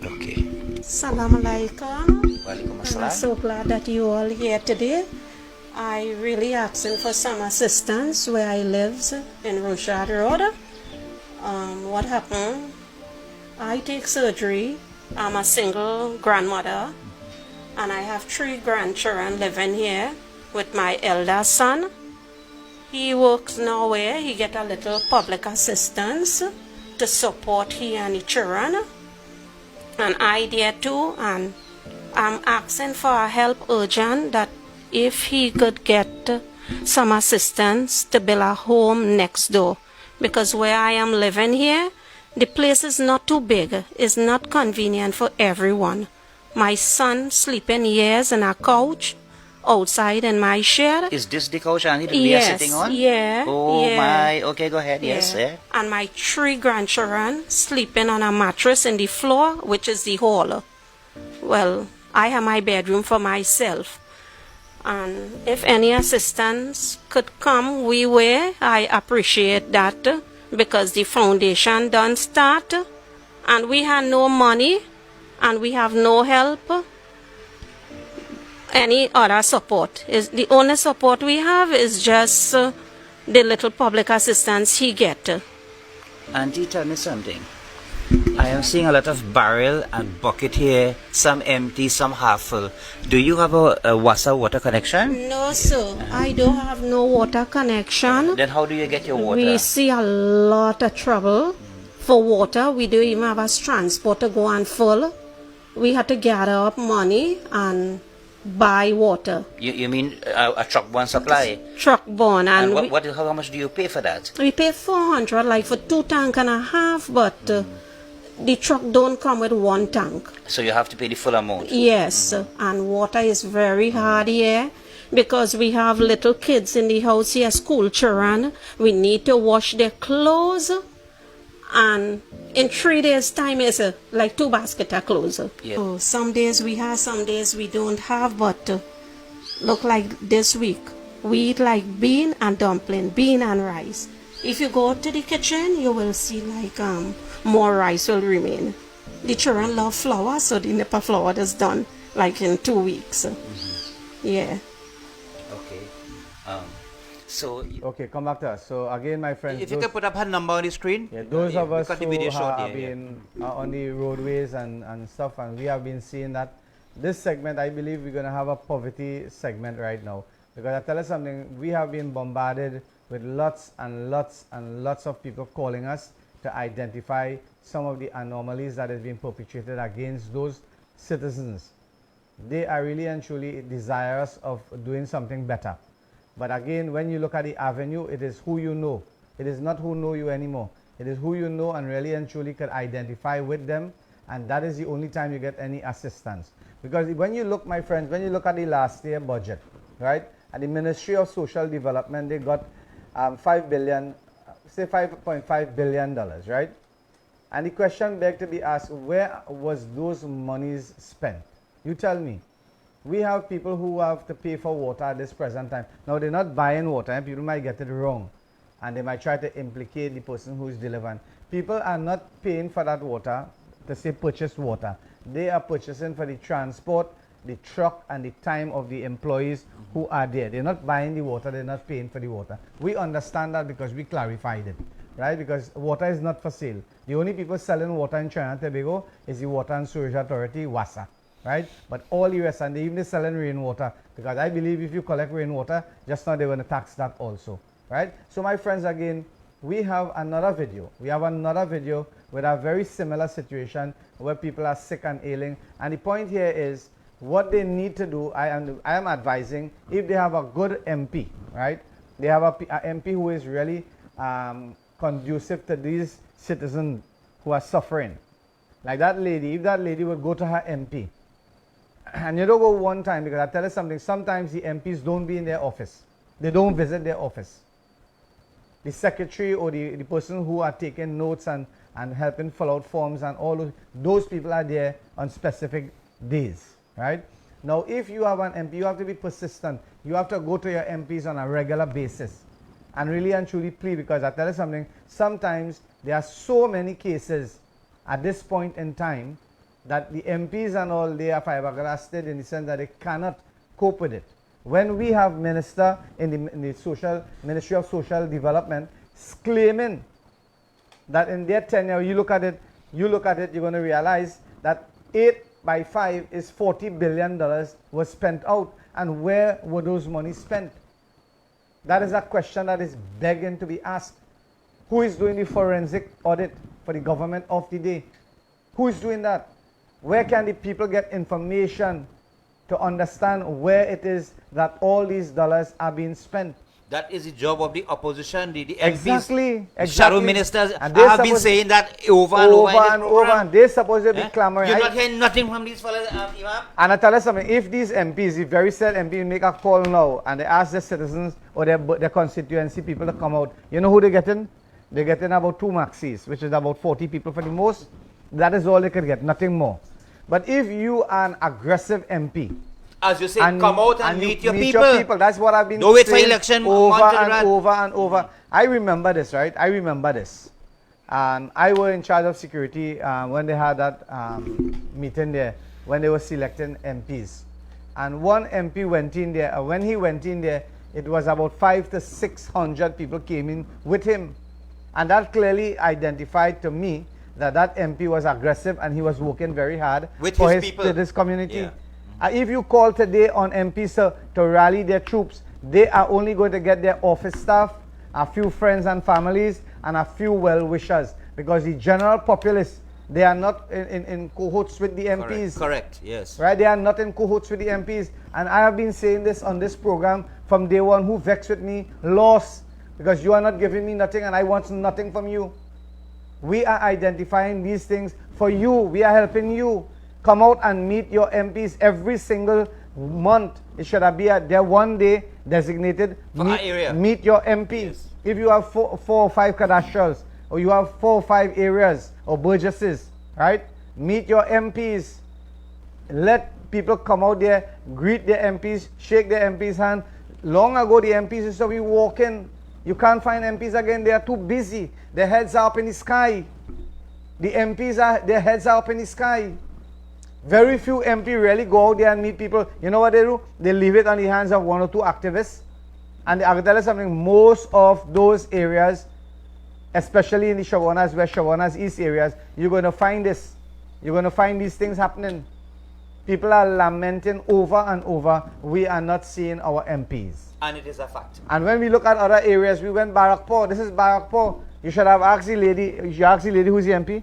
Okay. Assalamu alaikum. Walaikum I'm assalam. so glad that you all here today. I really asking for some assistance where I live in Rochard Road. What happened? I take surgery. I'm a single grandmother, and I have 3 grandchildren living here with my elder son. He works nowhere. He get a little public assistance to support he and the children. And I there too, and I'm asking for help urgent that if he could get some assistance to build a home next door, because where I am living here, the place is not too big. It's not convenient for everyone. My son sleeping years in a couch outside in my shed. Is this the couch, Annie, that we are Yes, sitting on? yeah, Oh yeah. my. Okay, go ahead. Yes. Yeah. And my 3 grandchildren sleeping on a mattress in the floor, which is the hall. Well, I have my bedroom for myself. And if any assistance could come we way, I appreciate that, because the foundation done start and we have no money and we have no help. Any other support is the only support we have is just the little public assistance he get. Auntie, tell me something. I am seeing a lot of barrel and bucket here, some empty, some half full. Do you have a water connection? No, sir. I don't have no water connection. Then how do you get your water? We see a lot of trouble for water. We don't even have a transport to go and full. We had to gather up money and buy water. You mean a truck borne supply? Truck borne. And And how much do you pay for that? we pay 400 like for 2.5 tanks, but the truck don't come with 1 tank. So you have to pay the full amount? Yes, and water is very hard here because we have little kids in the house here, school children. We need to wash their clothes, and in 3 days' time is like 2 baskets of clothes. Yeah. So some days we have, some days we don't have, but look like this week we eat like bean and dumpling, bean and rice. If you go to the kitchen, you will see like more rice will remain. The children love flour, so the nipple flour is done like in 2 weeks. Yeah. Okay. So Okay, come back to us. So again, my friends, If you could put up her number on the screen. yeah, those of us cut the who video short have here, yeah. been on the roadways and stuff, and we have been seeing that this segment, I believe we're going to have a poverty segment right now. Because I tell you something, we have been bombarded with lots and lots and lots of people calling us to identify some of the anomalies that has been perpetrated against those citizens. They are really and truly desirous of doing something better. But again, when you look at the avenue, it is who you know. It is not who know you anymore. It is who you know and really and truly can identify with them, and that is the only time you get any assistance. Because when you look, my friends, when you look at the last year budget, right, at the Ministry of Social Development, they got $5 billion, say $5.5 billion, right? And the question begged to be asked, where was those monies spent? You tell me. We have people who have to pay for water at this present time. Now, they're not buying water, and people might get it wrong, and they might try to implicate the person who is delivering. People are not paying for that water to say purchase water. They are purchasing for the transport, the truck, and the time of the employees who are there. They're not buying the water, they're not paying for the water. We understand that because we clarified it. right? Because water is not for sale. The only people selling water in Trinidad and Tobago is the Water and Sewerage Authority, WASA, right? But all the rest, and they even selling rainwater, because I believe if you collect rainwater, just now they're going to tax that also, right? So my friends, again, we have another video. We have another video with a very similar situation where people are sick and ailing. And the point here is what they need to do. I am advising, if they have a good MP, right? They have a MP who is really conducive to these citizens who are suffering. Like that lady, if that lady would go to her MP, and you don't go one time, because I tell you something, sometimes the MPs don't be in their office. They don't visit their office. The secretary or the person who are taking notes and helping fill out forms and all those people are there on specific days, right? Now, if you have an MP, you have to be persistent. You have to go to your MPs on a regular basis and really and truly plead, because I tell you something, sometimes there are so many cases at this point in time that the MPs and all, they are fiberglassed in the sense that they cannot cope with it. When we have minister in the Ministry of Social Development claiming that in their tenure, you look at it, you're going to realize that 8 by 5 is $40 billion was spent out. And where were those monies spent? That is a question that is begging to be asked. Who is doing the forensic audit for the government of the day? Who is doing that? Where can the people get information to understand where it is that all these dollars are being spent? That is the job of the opposition, the MPs, exactly. shadow ministers. I have been saying that over and over. And they're supposed to be clamoring. You're not hearing nothing from these fellas, Imam. And I tell you something, if these MPs, the very said MPs make a call now and they ask their citizens or their constituency people to come out, you know who they're getting? They're getting about 2 maxis, which is about 40 people for the most. That is all they could get, nothing more. But if you are an aggressive MP, as you say, come out and meet your people. That's what I've been saying. Don't wait for election. Over and over. I remember this, right? I remember this. And I was in charge of security when they had that meeting there, when they were selecting MPs. And one MP went in there. When he went in there, it was about 500 to 600 people came in with him. And that clearly identified to me that that MP was aggressive and he was working very hard with for his people, this community. Yeah. If you call today on MPs to rally their troops, they are only going to get their office staff, a few friends and families, and a few well-wishers. Because the general populace, they are not in cohorts with the MPs. Correct, yes. Right? They are not in cohorts with the MPs. And I have been saying this on this program from day one. Who vexed with me? Lost. Because you are not giving me nothing and I want nothing from you. We are identifying these things for you. We are helping you. Come out and meet your MPs every single month. It should be there one day designated. Meet your MPs. Yes. If you have 4 or 5 cadastrals, or you have 4 or 5 areas or burgesses, right? Meet your MPs. Let people come out there, greet their MPs, shake their MPs' hand. Long ago, the MPs used to be walking. You can't find MPs again. They are too busy. Their heads are up in the sky. The MPs their heads are up in the sky. Very few MP really go out there and meet people. You know what they do? They leave it on the hands of 1 or 2 activists. And I can tell you something, most of those areas, especially in the Shawanas, West Shawanas, East areas, you're going to find this. You're going to find these things happening. People are lamenting over and over, we are not seeing our MPs. And it is a fact. And when we look at other areas, we went Barakpur. This is Barakpur. You should have asked the lady, who's the MP?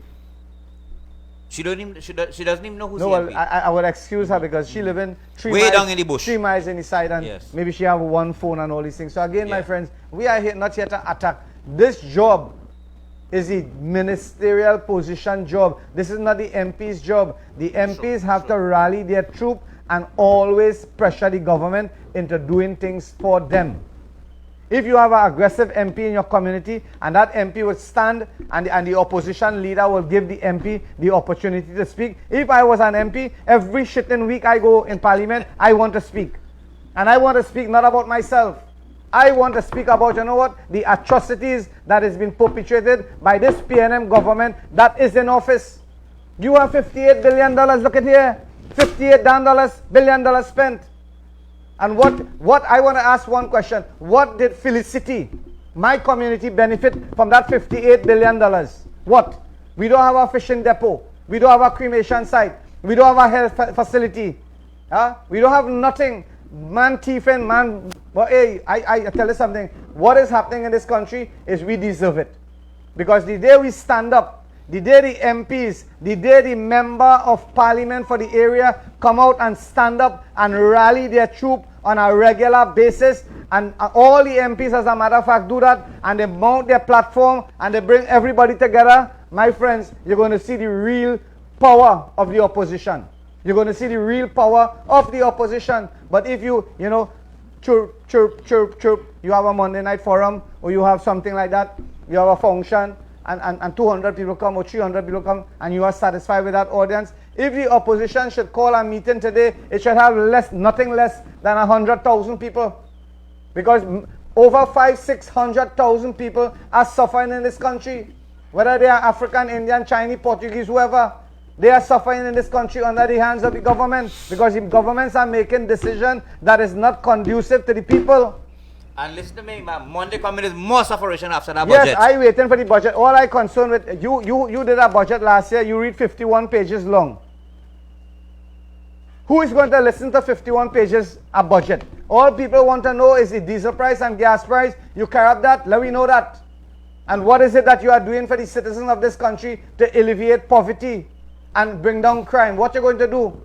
She doesn't even know who's no, the MP. I would excuse her because she lives in 3 way miles, down in the bush. 3 miles in the side, and yes. maybe she have one phone and all these things. So again, my friends, we are here not here to attack. This job is a ministerial position job. This is not the MP's job. The MPs have to rally their troop and always pressure the government into doing things for them. If you have an aggressive MP in your community and that MP will stand and the opposition leader will give the MP the opportunity to speak. If I was an MP, every shitting week I go in parliament, I want to speak. And I want to speak not about myself. I want to speak about, you know what, the atrocities that has been perpetrated by this PNM government that is in office. You have $58 billion, look at here, $58 billion spent. And what I want to ask one question, what did Felicity, my community benefit from that $58 billion? What? We don't have a fishing depot. We don't have a cremation site. We don't have a health facility. We don't have nothing. Man thieving, man. But hey, I tell you something. What is happening in this country is we deserve it. Because the day we stand up, the day the MPs, the day the member of parliament for the area come out and stand up and rally their troop on a regular basis, and all the MPs, as a matter of fact, do that, and they mount their platform and they bring everybody together, my friends, you're going to see the real power of the opposition. You're going to see the real power of the opposition. But if you chirp, chirp, chirp, chirp, you have a Monday night forum, or you have something like that, you have a function, and 200 people come or 300 people come, and you are satisfied with that audience. If the opposition should call a meeting today, it should have nothing less than 100,000 people. Because over 500,000-600,000 people are suffering in this country. Whether they are African, Indian, Chinese, Portuguese, whoever. They are suffering in this country under the hands of the government. Because the governments are making decisions that is not conducive to the people. And listen to me, Monday coming is more sufferation after that budget. Yes, I waiting for the budget. All I concerned with, you did a budget last year, you read 51 pages long. Who is going to listen to 51 pages a budget? All people want to know is the diesel price and gas price. You care up that? Let me know that. And what is it that you are doing for the citizens of this country to alleviate poverty and bring down crime? What you're going to do?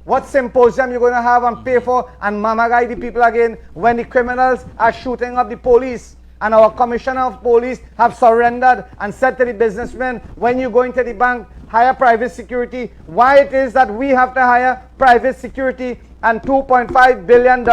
What symposium you're going to have and pay for and mamagai the people again when the criminals are shooting up the police? And our commissioner of police have surrendered and said to the businessmen, when you go into the bank, hire private security. Why it is that we have to hire private security, and $2.5 billion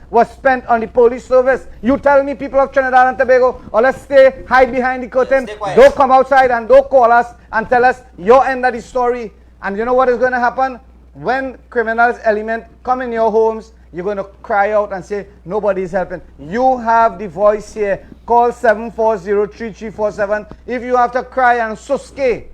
was spent on the police service. You tell me, people of Trinidad and Tobago, or let's stay, hide behind the curtain. Don't come outside and don't call us and tell us your end of the story. And you know what is going to happen? When criminals element come in your homes, you're going to cry out and say, nobody's helping. You have the voice here. Call 740-3347. If you have to cry and suske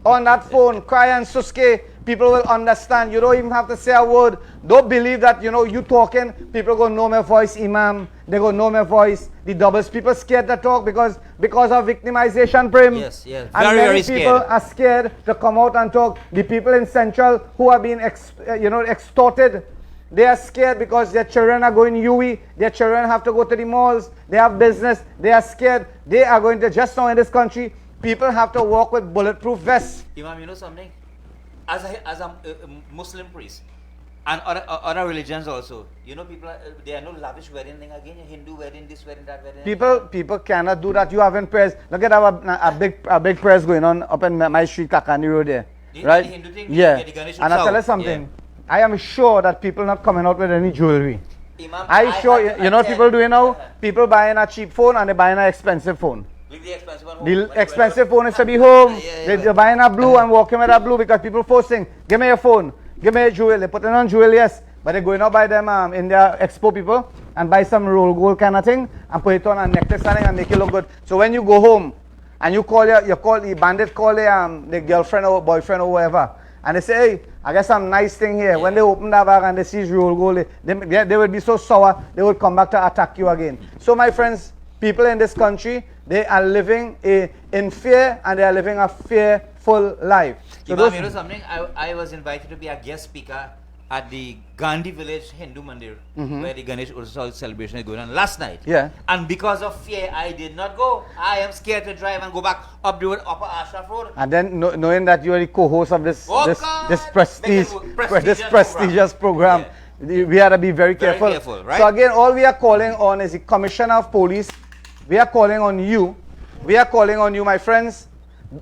on that phone, cry and suske, people will understand. You don't even have to say a word. Don't believe that, you talking, people going to know my voice, Imam. They're going to know my voice. The doubles, people scared to talk because of victimization, Prim. Yes. And Very, many very people scared. are scared to come out and talk. The people in Central who are being extorted, they are scared because their children are going UE. Their children have to go to the malls. They have business. They are scared. They are going to, just now in this country, people have to walk with bulletproof vests. Imam, you know something? As a Muslim priest, and other religions also, people, there are no lavish wedding thing again, Hindu wedding, this wedding, that wedding. People cannot do that. You haven't prayers. Look at a big prayers going on up in my street, Kakani Road there. Right? The Hindu thing, Yeah. the Ganesh And I tell you something. Yeah. I am sure that people not coming out with any jewelry. Imam, I sure, you know what people doing now? People buying a cheap phone and they buying an expensive phone. Leave the expensive one home. The expensive phone is to be home. Yeah. They're buying a blue and walking with a blue because people forcing, give me your phone, give me your jewel. They put it on jewel, yes. But they're going out by them in their expo people and buy some roll gold kind of thing and put it on a necklace and make it look good. So when you go home and you call the bandit call the girlfriend or boyfriend or whatever, and they say, hey, I got some nice thing here. Yeah. When they open that bag and they see roll gold, they will be so sour, they will come back to attack you again. So my friends, people in this country, they are living in fear and they are living a fearful life. So Imam, you know something? I was invited to be a guest speaker at the Gandhi Village Hindu Mandir, where the Ganesh Utsav celebration is going on last night. Yeah. And because of fear, I did not go. I am scared to drive and go back up the road, Upper Ashraf Road. And then knowing that you are the co-host of this prestigious program, yeah. We have to be very careful. Very careful, right? So again, all we are calling on is the Commissioner of Police. We are calling on you. We are calling on you, my friends.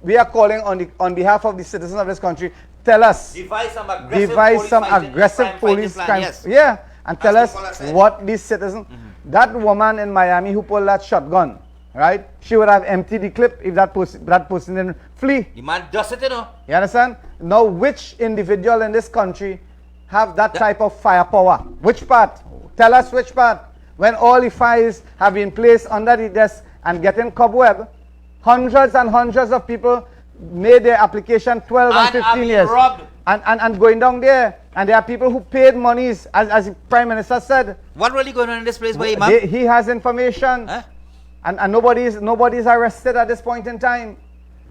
We are calling on behalf of the citizens of this country. Tell us. Devise some aggressive police plan. Yes. Yeah. And tell us what these citizens. That woman in Miami who pulled that shotgun, right? She would have emptied the clip if that person didn't flee. The man does it, You understand? Now, which individual in this country have that type of firepower? Which part? Tell us which part. When all the files have been placed under the desk and getting cobweb, hundreds and hundreds of people made their application 12 and 15 years. Robbed. And going down there. And there are people who paid monies, as the Prime Minister said. What really going on in this place, boy, Imam? He has information. Huh? And nobody's arrested at this point in time.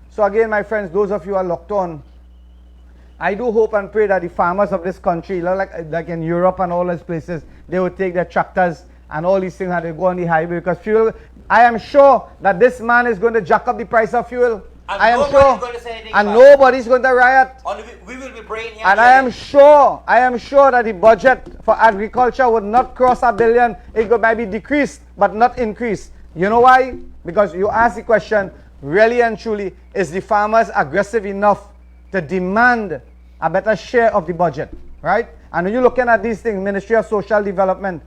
So again, my friends, those of you who are locked on, I do hope and pray that the farmers of this country, like in Europe and all those places, they will take their tractors and all these things and they go on the highway, because fuel, I am sure that this man is going to jack up the price of fuel. And I am nobody's sure. going to say anything And about it. nobody's going to riot. Only we will be brainy. And I am sure that the budget for agriculture would not cross $1 billion. It could maybe decrease, but not increase. You know why? Because you ask the question, really and truly, is the farmers aggressive enough to demand a better share of the budget, right? And when you're looking at these things, Ministry of Social Development,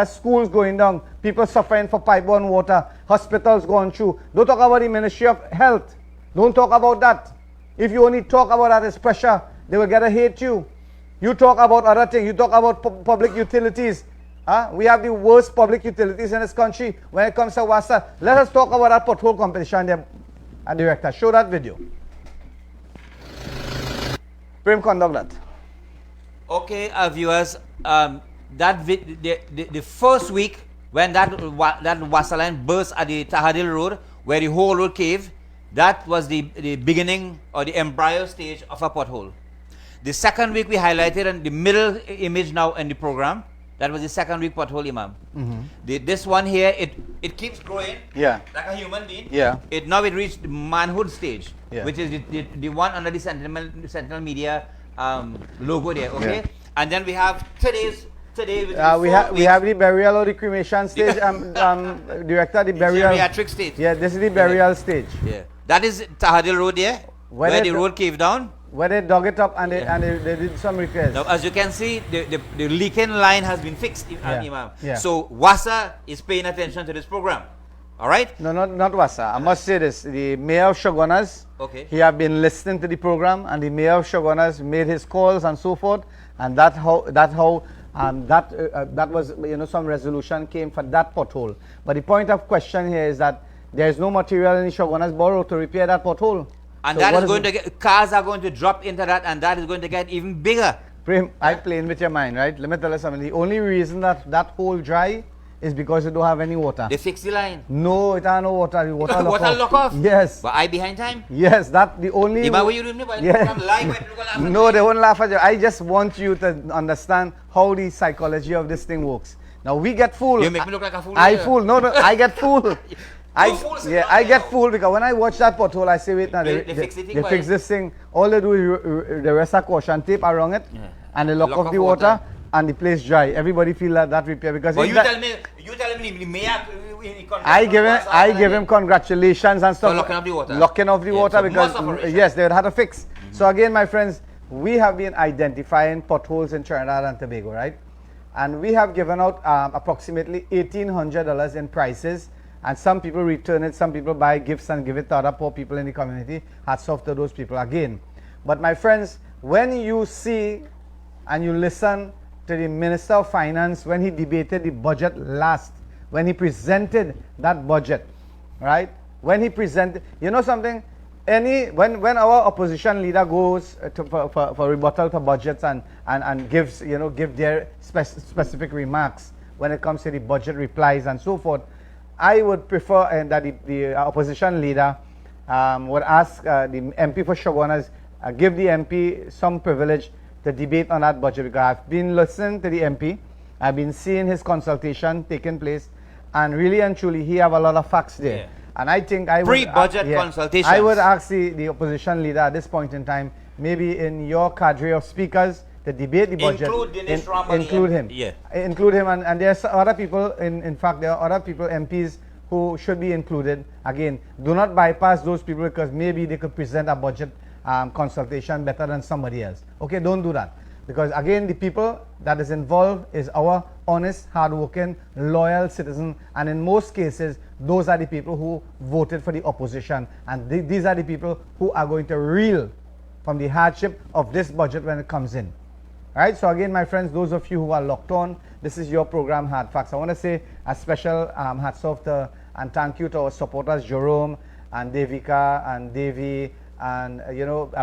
schools going down, people suffering for pipe-borne water, hospitals going through. Don't talk about the Ministry of Health. Don't talk about that. If you only talk about that as pressure, they will get to hate you. You talk about other things. You talk about public utilities. We have the worst public utilities in this country when it comes to water. Let us talk about that pothole competition there, Director. Show that video. Prem, conduct that. Okay, viewers, the first week when that water line burst at the Tahadil Road, where the whole road caved, that was the beginning or the embryo stage of a pothole. The second week we highlighted in the middle image now in the program. That was the second week pothole, Imam. This one here, it keeps growing. Yeah. Like a human being. Yeah. Now it reached the manhood stage, Yeah. which is the one under the Sentinel Media logo there. Okay. Yeah. And then we have today. We have the burial or the cremation stage. Director, the burial. Geriatric stage. Yeah, this is the burial stage. Yeah. That is Tahadil Road there, where the road caved down. Where they dug it up and they did some repairs. Now, as you can see, the leaking line has been fixed, Imam. Yeah. So WASA is paying attention to this program. All right? No, not WASA. I must say this. The mayor of Shogunas, Okay. he have been listening to the program, and the mayor of Shogunas made his calls and so forth, and that was, some resolution came for that pothole. But the point of question here is that there is no material in the Shogunas borough to repair that pothole. And So that what is going to get, cars are going to drop into that, and that is going to get even bigger. Prem, I playing with your mind, right? Let me tell you something. The only reason that hole dry is because you don't have any water. They fix the line. No, it ain't no water. The water Water lock off? Yes. But I behind time? Yes, that the only. Imam, what you doing? Yeah. No, they won't laugh at you. I just want you to understand how the psychology of this thing works. Now we get fooled. You make me look like a fool. I fool. No, I get fooled. I get fooled because when I watch that pothole, I say, wait, now they fix this thing. All they do is the rest of caution tape around it, and they lock off the water, and the place dry. Everybody feel that repair because. But you tell me the mayor. I give him congratulations and stuff. For locking off the water. Locking off the water so because yes, they would have to fix. So again, my friends, we have been identifying potholes in Trinidad and Tobago, right? And we have given out approximately $1,800 in prizes. And some people return it, some people buy gifts and give it to other poor people in the community. Hats off to those people again. But my friends, when you see and you listen to the Minister of Finance when he debated the budget last, when he presented that budget, right? When he presented, you know something? When our opposition leader goes for rebuttal to budgets and gives, give their specific remarks when it comes to the budget replies and so forth, I would prefer that the opposition leader would ask the MP for Shogunas, give the MP some privilege to debate on that budget, because I've been listening to the MP, I've been seeing his consultation taking place, and really and truly he have a lot of facts there. Yeah. And I think I would pre-budget consultations. I would ask the opposition leader at this point in time, maybe in your cadre of speakers, to debate the budget, include him. Yeah. Include him, and there's other people, in fact, there are other people, MPs, who should be included. Again, do not bypass those people because maybe they could present a budget consultation better than somebody else. Okay, don't do that. Because again, the people that is involved is our honest, hardworking, loyal citizen, and in most cases, those are the people who voted for the opposition, and these are the people who are going to reel from the hardship of this budget when it comes in. Alright, so again, my friends, those of you who are locked on, this is your program, Hardfacts. I want to say a special hats off to and thank you to our supporters, Jerome and Devika and Devi and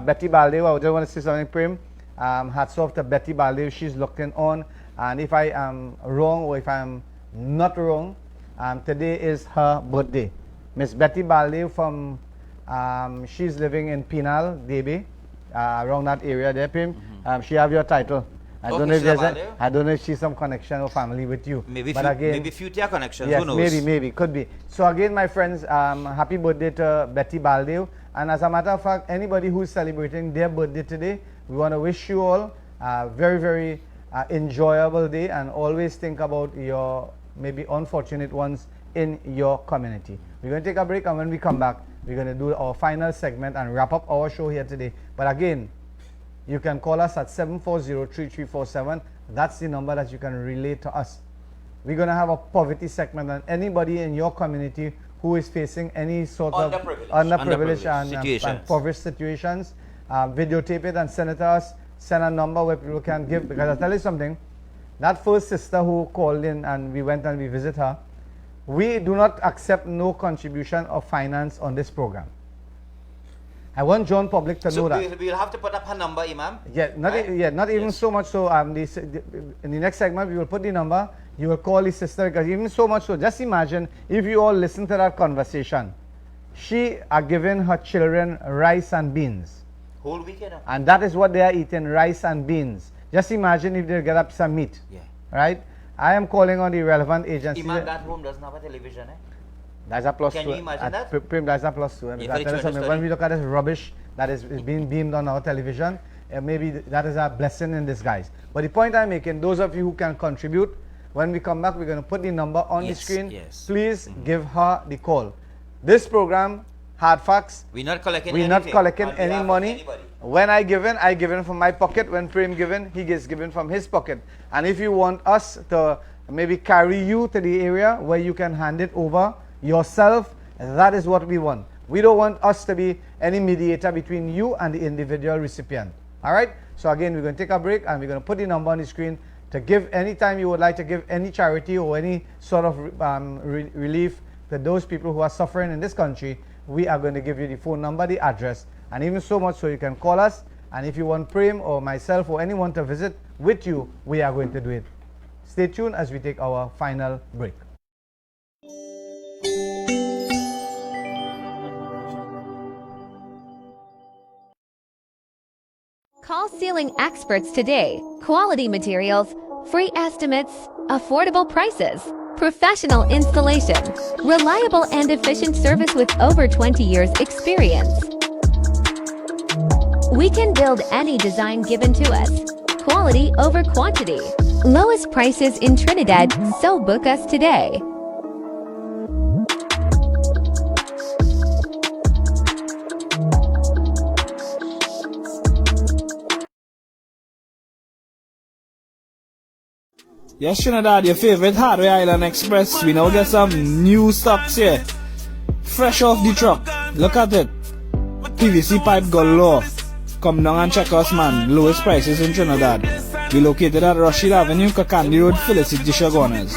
Betty Baldev. I just want to say something, Prem. Hats off to Betty Baldev. She's looking on, and if I am wrong or if I am not wrong, Today is her birthday. Miss Betty Baldew from, she's living in Penal, DB, around that area there, Pim. She have your title. I don't know if there's I don't know if she's some connection or family with you. Maybe but again, maybe future connections. yes, Who knows? maybe, could be. So again, my friends, happy birthday to Betty Baldew. And as a matter of fact, anybody who's celebrating their birthday today, we want to wish you all a very, very enjoyable day, and always think about your maybe unfortunate ones in your community. We're going to take a break, and when we come back, we're going to do our final segment and wrap up our show here today. But again, you can call us at 740-3347. That's the number that you can relate to us. We're going to have a poverty segment, and anybody in your community who is facing any sort of underprivileged and impoverished situations, videotape it and send it to us. Send a number where people can give, because I'll tell you something, that first sister who called in and we went and we visit her, we do not accept no contribution of finance on this program. I want John Public to know that. So we'll have to put up her number, Imam. Yeah, not even so much so. In the next segment, we will put the number. You will call the sister, because even so much so, just imagine if you all listen to that conversation. She are giving her children rice and beans. Whole weekend. And that is what they are eating, rice and beans. Just imagine if they get up some meat. Yeah. Right? I am calling on the relevant agency. Imam, that home doesn't have a television, eh? That's a plus. Can you imagine that? That's a plus too. When we look at this rubbish that is being beamed on our television, maybe that is a blessing in disguise. But the point I'm making, those of you who can contribute, when we come back, we're going to put the number on the screen. Yes. Please give her the call. This program, Hardfacts, we're not collecting any money. When I give in from my pocket. When Prem given, he gets given from his pocket. And if you want us to maybe carry you to the area where you can hand it over yourself, that is what we want. We don't want us to be any mediator between you and the individual recipient. All right? So again, we're going to take a break, and we're going to put the number on the screen to give anytime you would like to give any charity or any sort of relief to those people who are suffering in this country. We are going to give you the phone number, the address, and even so much so you can call us. And if you want Prem or myself or anyone to visit with you, we are going to do it. Stay tuned as we take our final break. Call ceiling experts today. Quality materials, free estimates, affordable prices, professional installation, reliable and efficient service with over 20 years experience. We can build any design given to us. Quality over quantity. Lowest prices in Trinidad, so book us today. Yes, Trinidad, your favorite Hardware Island Express. We now get some new stocks here. Fresh off the truck. Look at it. PVC pipe galore. Come down and check us, man. Lowest prices in Trinidad. We located at Rashid Avenue, Kakandi Road, Felicity Shagonas.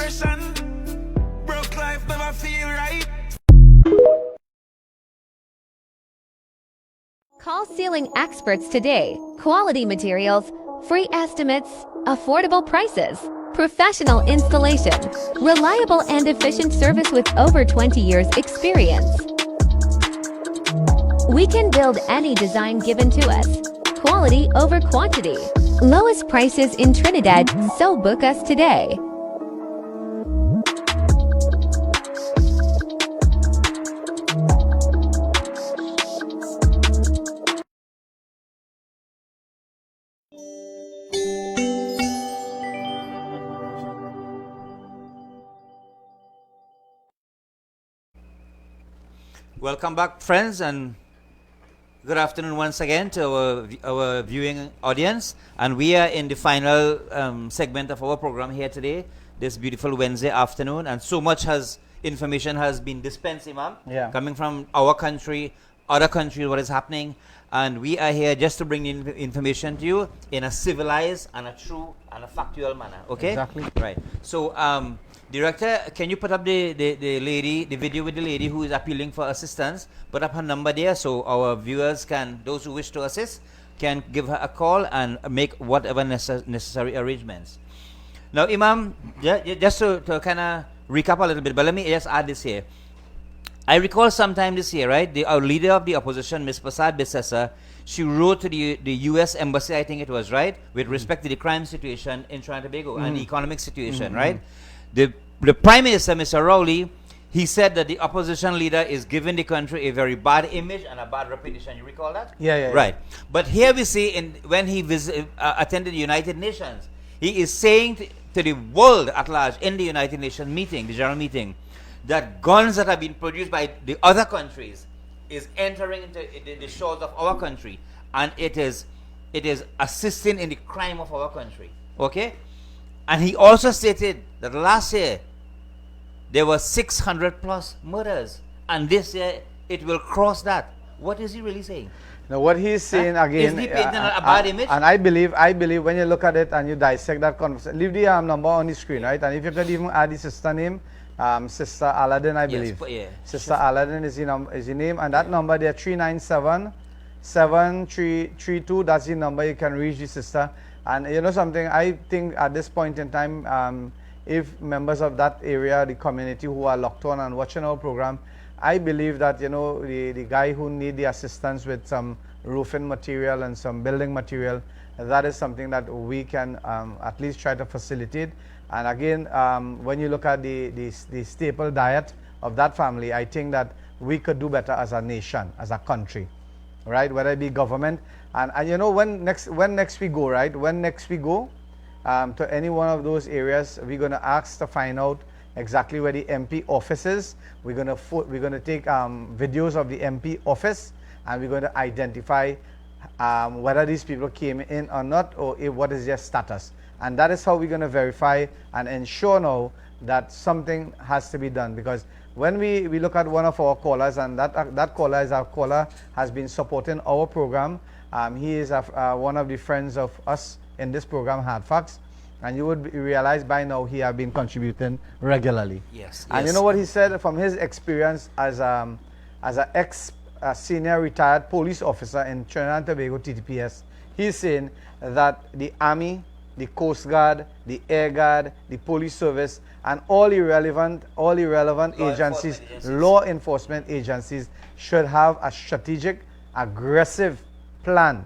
Call ceiling experts today. Quality materials, free estimates, affordable prices, professional installation, reliable and efficient service with over 20 years experience. We can build any design given to us. Quality over quantity. Lowest prices in Trinidad, so book us today. Welcome back, friends, and good afternoon once again to our viewing audience. And we are in the final segment of our program here today, this beautiful Wednesday afternoon. And so much information has been dispensed, Imam, coming from our country, other countries, what is happening. And we are here just to bring in information to you in a civilized and a true and a factual manner. Okay? Exactly. Right. So, Director, can you put up the video with the lady who is appealing for assistance? Put up her number there so our viewers can, those who wish to assist, can give her a call and make whatever necessary arrangements. Now, Imam, just to kind of recap a little bit, but let me just add this here. I recall sometime this year, right? Our leader of the opposition, Ms. Prasad Bisesa, she wrote to the U.S. Embassy, I think it was, right, with respect to the crime situation in Trinidad and Tobago and the economic situation, right? The Prime Minister, Mr. Rowley, he said that the opposition leader is giving the country a very bad image and a bad reputation. You recall that? Yeah. Right. But here we see when he attended the United Nations, he is saying to the world at large in the United Nations meeting, the general meeting, that guns that have been produced by the other countries is entering into the shores of our country, and it is assisting in the crime of our country. Okay? And he also stated that last year there were 600 plus murders, and this year it will cross that. What is he really saying? Now what he's saying again, is he painting a bad image? And I believe when you look at it and you dissect that conversation, leave the number on the screen, right? And if you could even add the sister name, Sister Aladdin, I believe. Yes, Sister Aladdin is the name, and that number there, 397-7332. That's the number you can reach the sister. And you know something, I think at this point in time, if members of that area, the community who are locked on and watching our program, I believe that, you know, the guy who need the assistance with some roofing material and some building material, that is something that we can at least try to facilitate. And again, when you look at the staple diet of that family, I think that we could do better as a nation, as a country, right? Whether it be government. And you know, when next we go, right? When next we go to any one of those areas, we're going to ask to find out exactly where the MP office is. We're going to take videos of the MP office, and we're going to identify whether these people came in or not, or what is their status. And that is how we're going to verify and ensure now that something has to be done. Because when we look at one of our callers, and that caller is our caller, has been supporting our program. He is one of the friends of us in this program, Hardfacts. And you would realize by now he has been contributing regularly. Yes. And you know what he said from his experience as an ex-senior retired police officer in Trinidad and Tobago, TTPS. He's saying that the Army, the Coast Guard, the Air Guard, the Police Service, and all irrelevant agencies, law enforcement agencies should have a strategic, aggressive plan.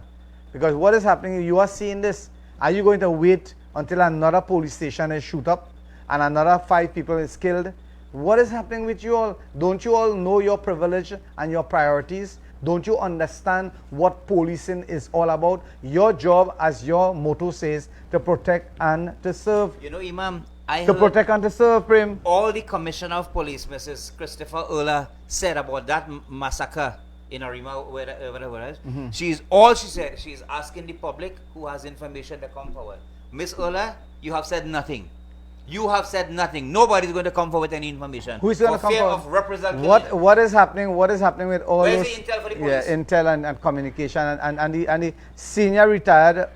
Because what is happening, you are seeing this. Are you going to wait until another police station is shoot up and another 5 people is killed? What is happening with you all? Don't you all know your privilege and your priorities? Don't you understand what policing is all about? Your job, as your motto says, to protect and to serve. You know, Imam, to protect and to serve, Prem. All the Commissioner of Police, Mrs. Christopher Ola, said about that massacre in Arima, whatever it is. She said, she's asking the public who has information to come forward. Miss Ola, you have said nothing. You have said nothing. Nobody's going to come forward with any information. Who's going to come forward? Of representation. What is happening? What is happening with all Where's those? the intel for the police? Yeah, intel and communication, and the senior retired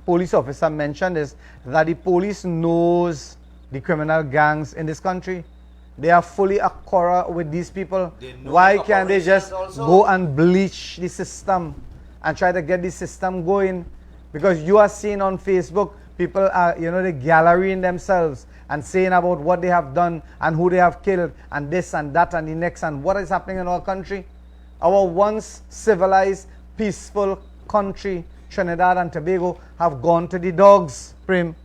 police officer mentioned is that the police knows the criminal gangs in this country. They are fully acquainted with these people. Why can't they just go and bleach the system and try to get the system going? Because you are seeing on Facebook, people are, you know, they gallerying themselves and saying about what they have done and who they have killed and this and that and the next and what is happening in our country. Our once civilized, peaceful country, Trinidad and Tobago, have gone to the dogs, Prim.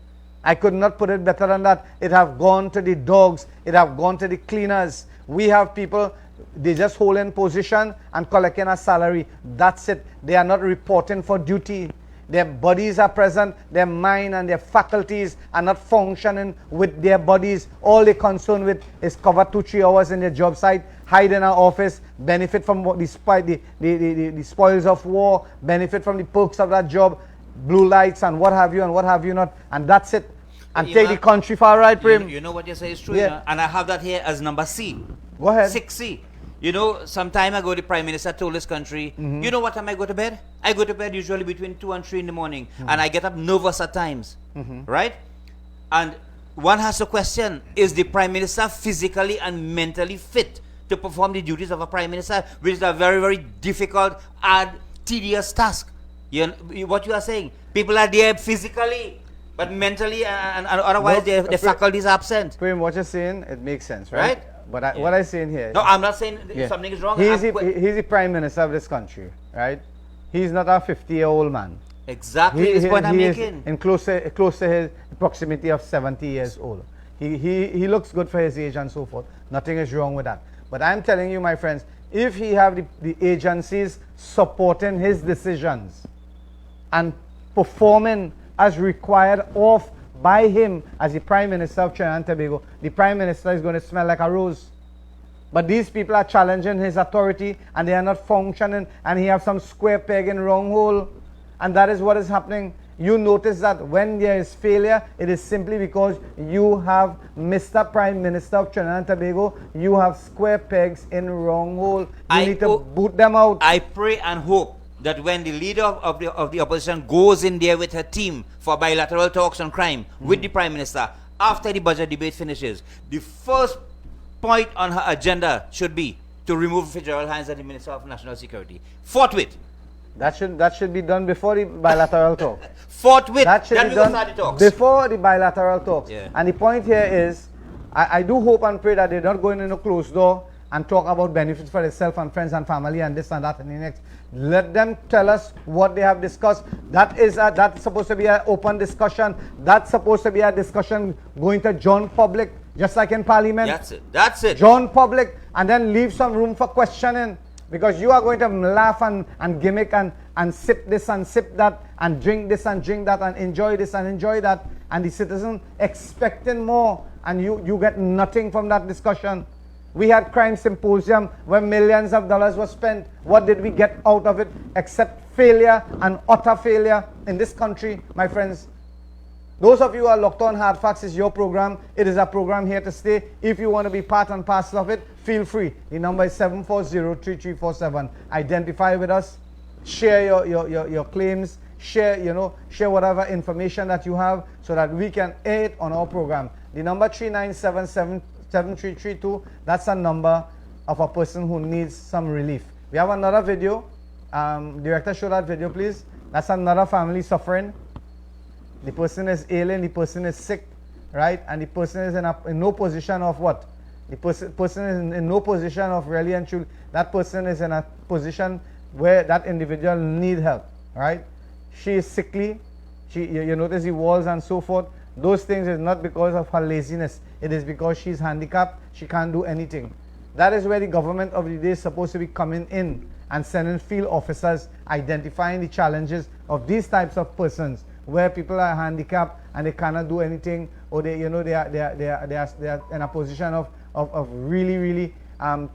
I could not put it better than that. It have gone to the dogs. It have gone to the cleaners. We have people, they just hold in position and collecting a salary. That's it. They are not reporting for duty. Their bodies are present, their mind and their faculties are not functioning with their bodies. All they're concerned with is cover 2-3 hours in their job site, hide in our office, benefit from the spoils of war, benefit from the perks of that job, blue lights and what have you not, and that's it. And take the country far right, Prim. You know what you say is true, yeah. And I have that here as number C. Go ahead. 6C. You know, some time ago, the Prime Minister told this country, you know what time I go to bed? I go to bed usually between 2 and 3 in the morning. And I get up nervous at times. Right? And one has to question, is the Prime Minister physically and mentally fit to perform the duties of a Prime Minister, which is a very, very difficult and tedious task? What you are saying, people are there physically, But mentally and otherwise, No, their faculties are absent. Prem, what you're saying, it makes sense, right? Right? But what I'm saying here... No, I'm not saying Yeah. something is wrong. He's the prime minister of this country, right? He's not a 50-year-old man. Exactly the point I'm is making. in close to his proximity of 70 years old. He looks good for his age and so forth. Nothing is wrong with that. But I'm telling you, my friends, if he have the agencies supporting his decisions and performing as required of by him as the Prime Minister of Trinidad and Tobago, the Prime Minister is going to smell like a rose. But these people are challenging his authority and they are not functioning, and he have some square peg in wrong hole. And that is what is happening. You notice that when there is failure, it is simply because you have Mr. Prime Minister of Trinidad and Tobago, you have square pegs in wrong hole. You need to boot them out. I pray and hope that when the leader of the opposition goes in there with her team for bilateral talks on crime with the Prime Minister, after the budget debate finishes, the first point on her agenda should be to remove Fitzgerald Hines as the Minister of National Security. Forthwith. That should be done before the bilateral talk. Forthwith. That should Then be we will done start the talks. before the bilateral talks. Yeah. And the point here is, I do hope and pray that they're not going in a closed door and talk about benefits for themselves and friends and family and this and that and the next. Let them tell us what they have discussed. That's supposed to be an open discussion. That's supposed to be a discussion going to John public, just like in Parliament. That's it. That's it. John public, and then leave some room for questioning. Because you are going to laugh and gimmick and sip this and sip that and drink this and drink that and enjoy this and enjoy that, and the citizen expecting more, and you get nothing from that discussion. We had crime symposium where millions of dollars were spent. What did we get out of it except failure and utter failure in this country, my friends? Those of you who are locked on, Hardfacts is your program. It is a program here to stay. If you want to be part and parcel of it, feel free. The number is 740-3347. Identify with us. Share your claims. Share whatever information that you have so that we can air it on our program. The number 3977-7332, that's a number of a person who needs some relief. We have another video. Director, show that video, please. That's another family suffering. The person is ailing, the person is sick, right? And the person is in no position of what? The person is in no position of really and truly. That person is in a position where that individual need help, right? She is sickly. You notice the walls and so forth. Those things is not because of her laziness. It is because she's handicapped. She can't do anything. That is where the government of the day is supposed to be coming in and sending field officers, identifying the challenges of these types of persons, where people are handicapped and they cannot do anything, or they are in a position of really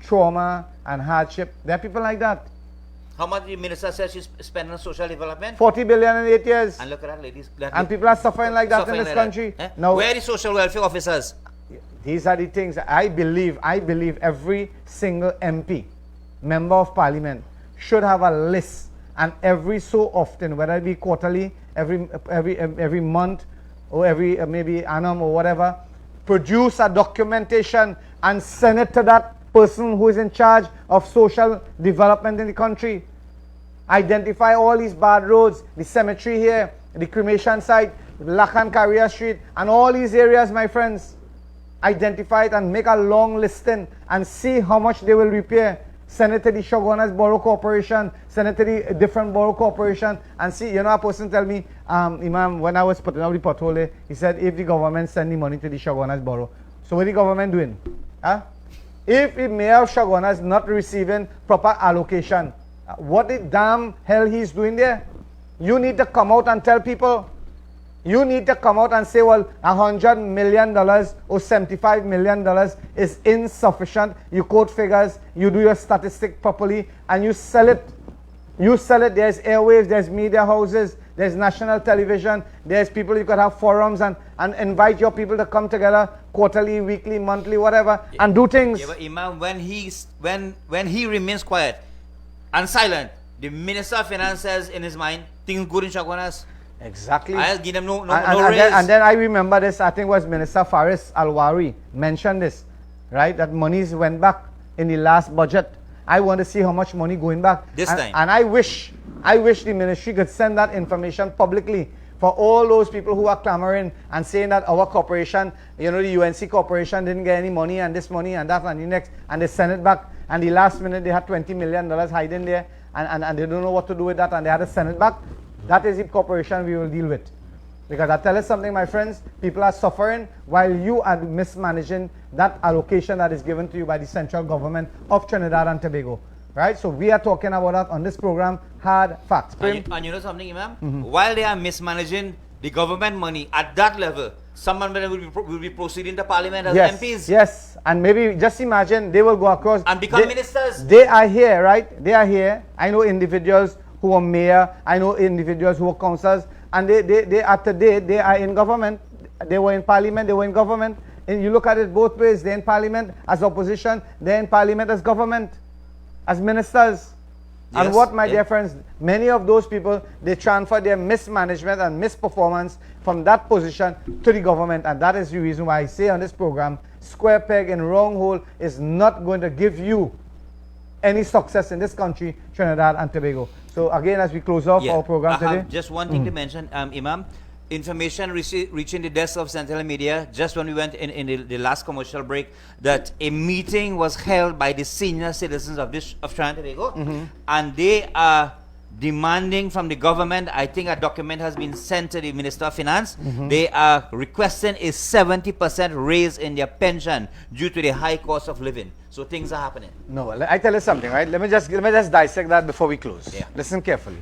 trauma and hardship. There are people like that. How much the minister says she's spending on social development? 40 billion in 8 years. And look at that, ladies. And people are suffering like that in this country. Now, where are the social welfare officers? These are the things I believe every single MP, member of parliament, should have a list, and every so often, whether it be quarterly, every month, or every maybe annum or whatever, produce a documentation and send it to that person who is in charge of social development in the country. Identify all these bad roads, the cemetery here, the cremation site, Lakan Carrier Street, and all these areas, my friends. Identify it and make a long listing and see how much they will repair. Send it to the Shogunas Borough Corporation, send it to the different borough corporation, and see, a person tell me, Imam, when I was putting out the pothole, he said, if the government send the money to the Shogunas Borough, so what is the government doing? Huh? If the mayor of Shogunas is not receiving proper allocation, what the damn hell he's doing there? You need to come out and tell people. You need to come out and say, well, $100 million or $75 million is insufficient. You quote figures, you do your statistic properly, and you sell it. You sell it. There's airwaves, there's media houses, there's national television, there's people, you could have forums and invite your people to come together quarterly, weekly, monthly, whatever, and do things. Yeah, but Imam, when he remains quiet and silent, the Minister of Finance says in his mind, things good in Shogunas. Exactly. I'll give them no and raise. Then I remember this, I think it was Minister Faris Alwari mentioned this, right? That monies went back in the last budget. I want to see how much money going back. This time. And I wish the ministry could send that information publicly. for all those people who are clamoring and saying that our corporation, you know, the UNC corporation didn't get any money and this money and that and the next, and they sent it back, and the last minute they had $20 million hiding there, and they don't know what to do with that, and they had to send it back. That is the corporation we will deal with. Because I tell you something, my friends, people are suffering while you are mismanaging that allocation that is given to you by the central government of Trinidad and Tobago. Right? So we are talking about that on this program, Hard Facts. And you know something, Imam? While they are mismanaging the government money at that level, someone will be proceeding to parliament as MPs. Yes, and maybe just imagine they will go across and become ministers. They are here, right? They are here. I know individuals who are mayor, I know individuals who are councillors, and they are today, they are in government. They were in parliament, they were in government. And you look at it both ways. They're in parliament as opposition, they're in parliament as government, as ministers. Yes, and what, my dear friends, many of those people, they transfer their mismanagement and misperformance from that position to the government. And that is the reason why I say on this program, square peg in round hole is not going to give you any success in this country, Trinidad and Tobago. So again, as we close off our program today. Just one thing to mention, Imam. Information reaching the desk of Central Media just when we went in the last commercial break, that a meeting was held by the senior citizens of Trinidad and Tobago, and they are demanding from the government, I think a document has been sent to the Minister of Finance, they are requesting a 70% raise in their pension due to the high cost of living. So things are happening. No, I tell you something, right? Let me just dissect that before we close. Yeah. Listen carefully.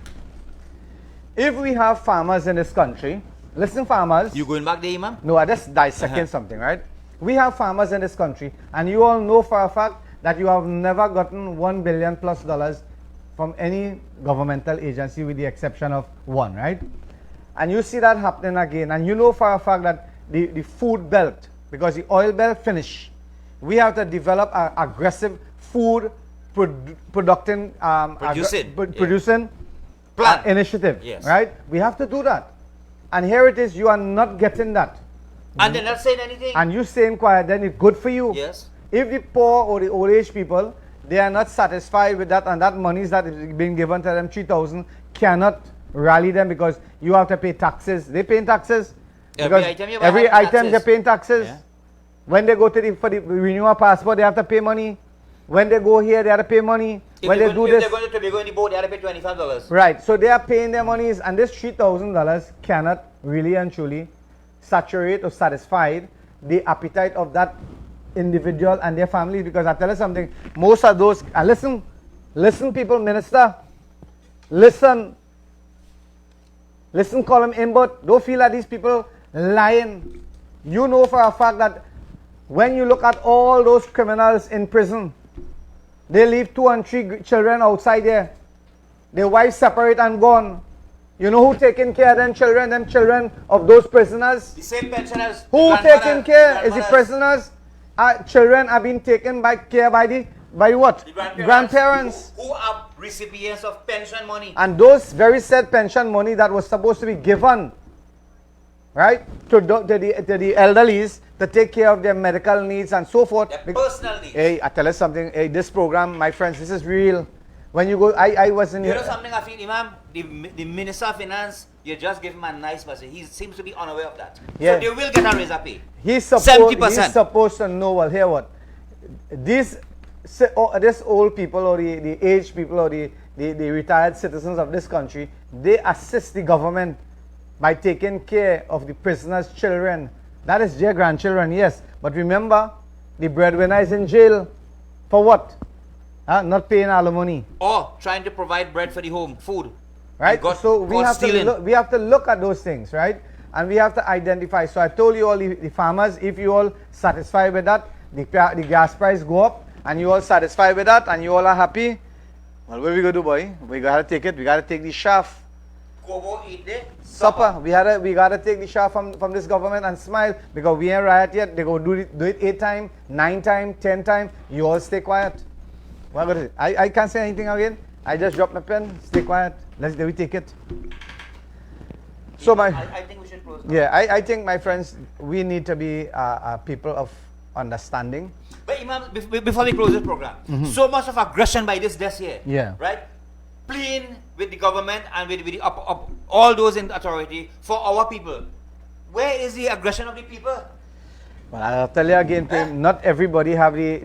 If we have farmers in this country, listen, farmers. You going back there, Imam? No, I just dissecting something, right? We have farmers in this country, and you all know for a fact that you have never gotten $1 billion plus from any governmental agency with the exception of one, right? And you see that happening again, and you know for a fact that the food belt, because the oil belt finished, we have to develop an aggressive food producing plan initiative, yes. Right? We have to do that. And here it is, you are not getting that. And they're not saying anything. And you staying quiet, then it's good for you. Yes. If the poor or the old age people, they are not satisfied with that, and that money that is being given to them, 3,000, cannot rally them because you have to pay taxes. They paying taxes. Every item they're paying taxes. Yeah. When they go to for the renewal passport, they have to pay money. When they go here, they have to pay money. When they do this, they're going to Tobago in the boat, they have to pay $25. Right. So they are paying their monies, and this $3,000 cannot really and truly saturate or satisfy the appetite of that individual and their families. Because I tell you something, most of those, listen people, minister, listen, call them in, but don't feel like these people lying. You know for a fact that when you look at all those criminals in prison, they leave 2 and 3 children outside there. Their wives separate and gone. You know who taking care of them children of those prisoners? The same pensioners. Who taking care? Is the prisoners? Children are being taken by what? The grandparents. Who are recipients of pension money. And those very said pension money that was supposed to be given, right, to the elderlies to take care of their medical needs and so forth. Their personal needs. Hey, I tell you something. Hey, this program, my friends, this is real. When you go, I was in. You know something, I feel, Imam, the Minister of Finance, you just give him a nice message. He seems to be unaware of that. Yeah. So they will get a raise of pay. He's 70%. supposed to know. Well, hear what? This old people or the aged people or the retired citizens of this country, they assist the government by taking care of the prisoners' children. That is their grandchildren, yes. But remember, the breadwinner is in jail. For what? Not paying alimony. Or trying to provide bread for the home, food. Right? So we have to look at those things, right? And we have to identify. So I told you all, the farmers, if you all satisfied with that, the gas price go up, and you all satisfied with that, and you all are happy, well, what we going to do, boy? We got to take it. We got to take the shaft. Go eat the Supper. We got to take the shaft from this government and smile, because we ain't riot yet. They go do it 8 times, 9 times, 10 times. You all stay quiet. What is it? I can't say anything again. I just dropped my pen. Stay quiet. Let me take it. So I think we should close now. Yeah, I think, my friends, we need to be people of understanding. But Imam, before we close this program, so much of aggression by this desk here. Yeah. Right? pleading with the government and with the all those in authority for our people. Where is the aggression of the people? But I'll tell you again, Prem, not everybody have the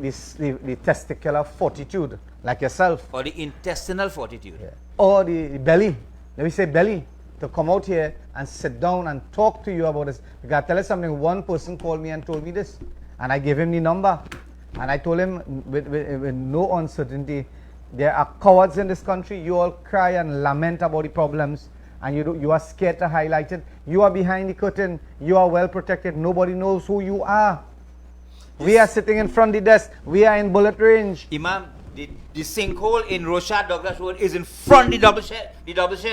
testicular fortitude like yourself. Or the intestinal fortitude. Yeah. Or the belly. Let me say belly. To come out here and sit down and talk to you about this. Because I'll tell you something, one person called me and told me this. And I gave him the number. And I told him with no uncertainty, there are cowards in this country. You all cry and lament about the problems. And you are scared to highlight it. You are behind the curtain. You are well protected. Nobody knows who you are. Yes. We are sitting in front of the desk. We are in bullet range. Imam, the sinkhole in Rochard Douglas Road is in front of the double shed.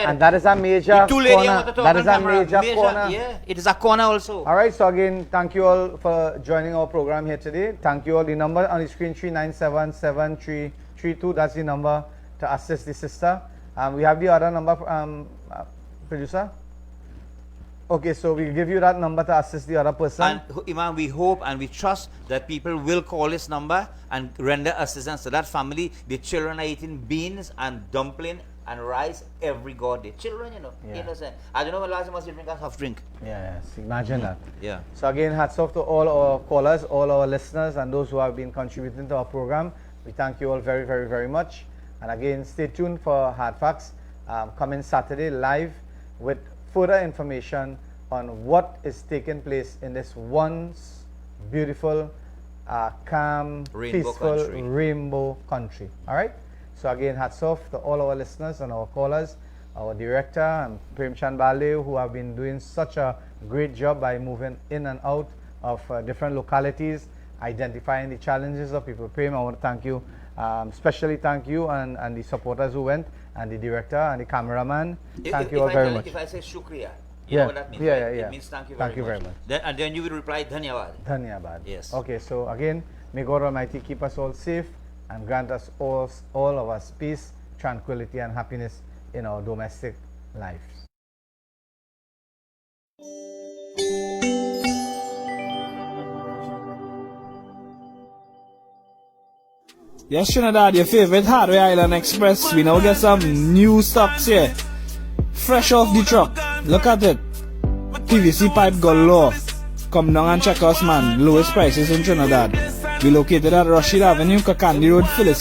And that is a major corner. That is a major corner. Yeah, it is a corner also. All right, so again, thank you all for joining our program here today. Thank you all. The number on the screen, 3977332. That's the number to assist the sister. We have the other number, producer. Okay, so we'll give you that number to assist the other person. And Imam, we hope and we trust that people will call this number and render assistance to that family. The children are eating beans and dumpling and rice every god day. Children, you know, innocent. I don't know when last time I drink a soft drink. Yes, imagine that. Yeah. So again, hats off to all our callers, all our listeners, and those who have been contributing to our program. We thank you all very, very, very much. And again, stay tuned for Hardfacts coming Saturday live with further information on what is taking place in this once beautiful, calm, peaceful rainbow country. All right. So again, hats off to all our listeners and our callers, our director and Prem Chand Bale, who have been doing such a great job by moving in and out of different localities, identifying the challenges of people. Prem, I want to thank you. Especially thank you and the supporters who went, and the director and the cameraman. Thank you all very much. If I say shukriya, you know what that means? Yeah. It means thank you very much. And then you will reply dhanyavad. Dhanyavad. Yes. Okay, so again, may God Almighty keep us all safe and grant us all of us peace, tranquility, and happiness in our domestic lives. Yes, Trinidad, your favorite Hardware Island Express. We now get some new stocks here. Fresh off the truck. Look at it. PVC pipe galore. Come down and check us, man. Lowest prices in Trinidad. We located at Rashid Avenue, Kakandi Road, Felicity.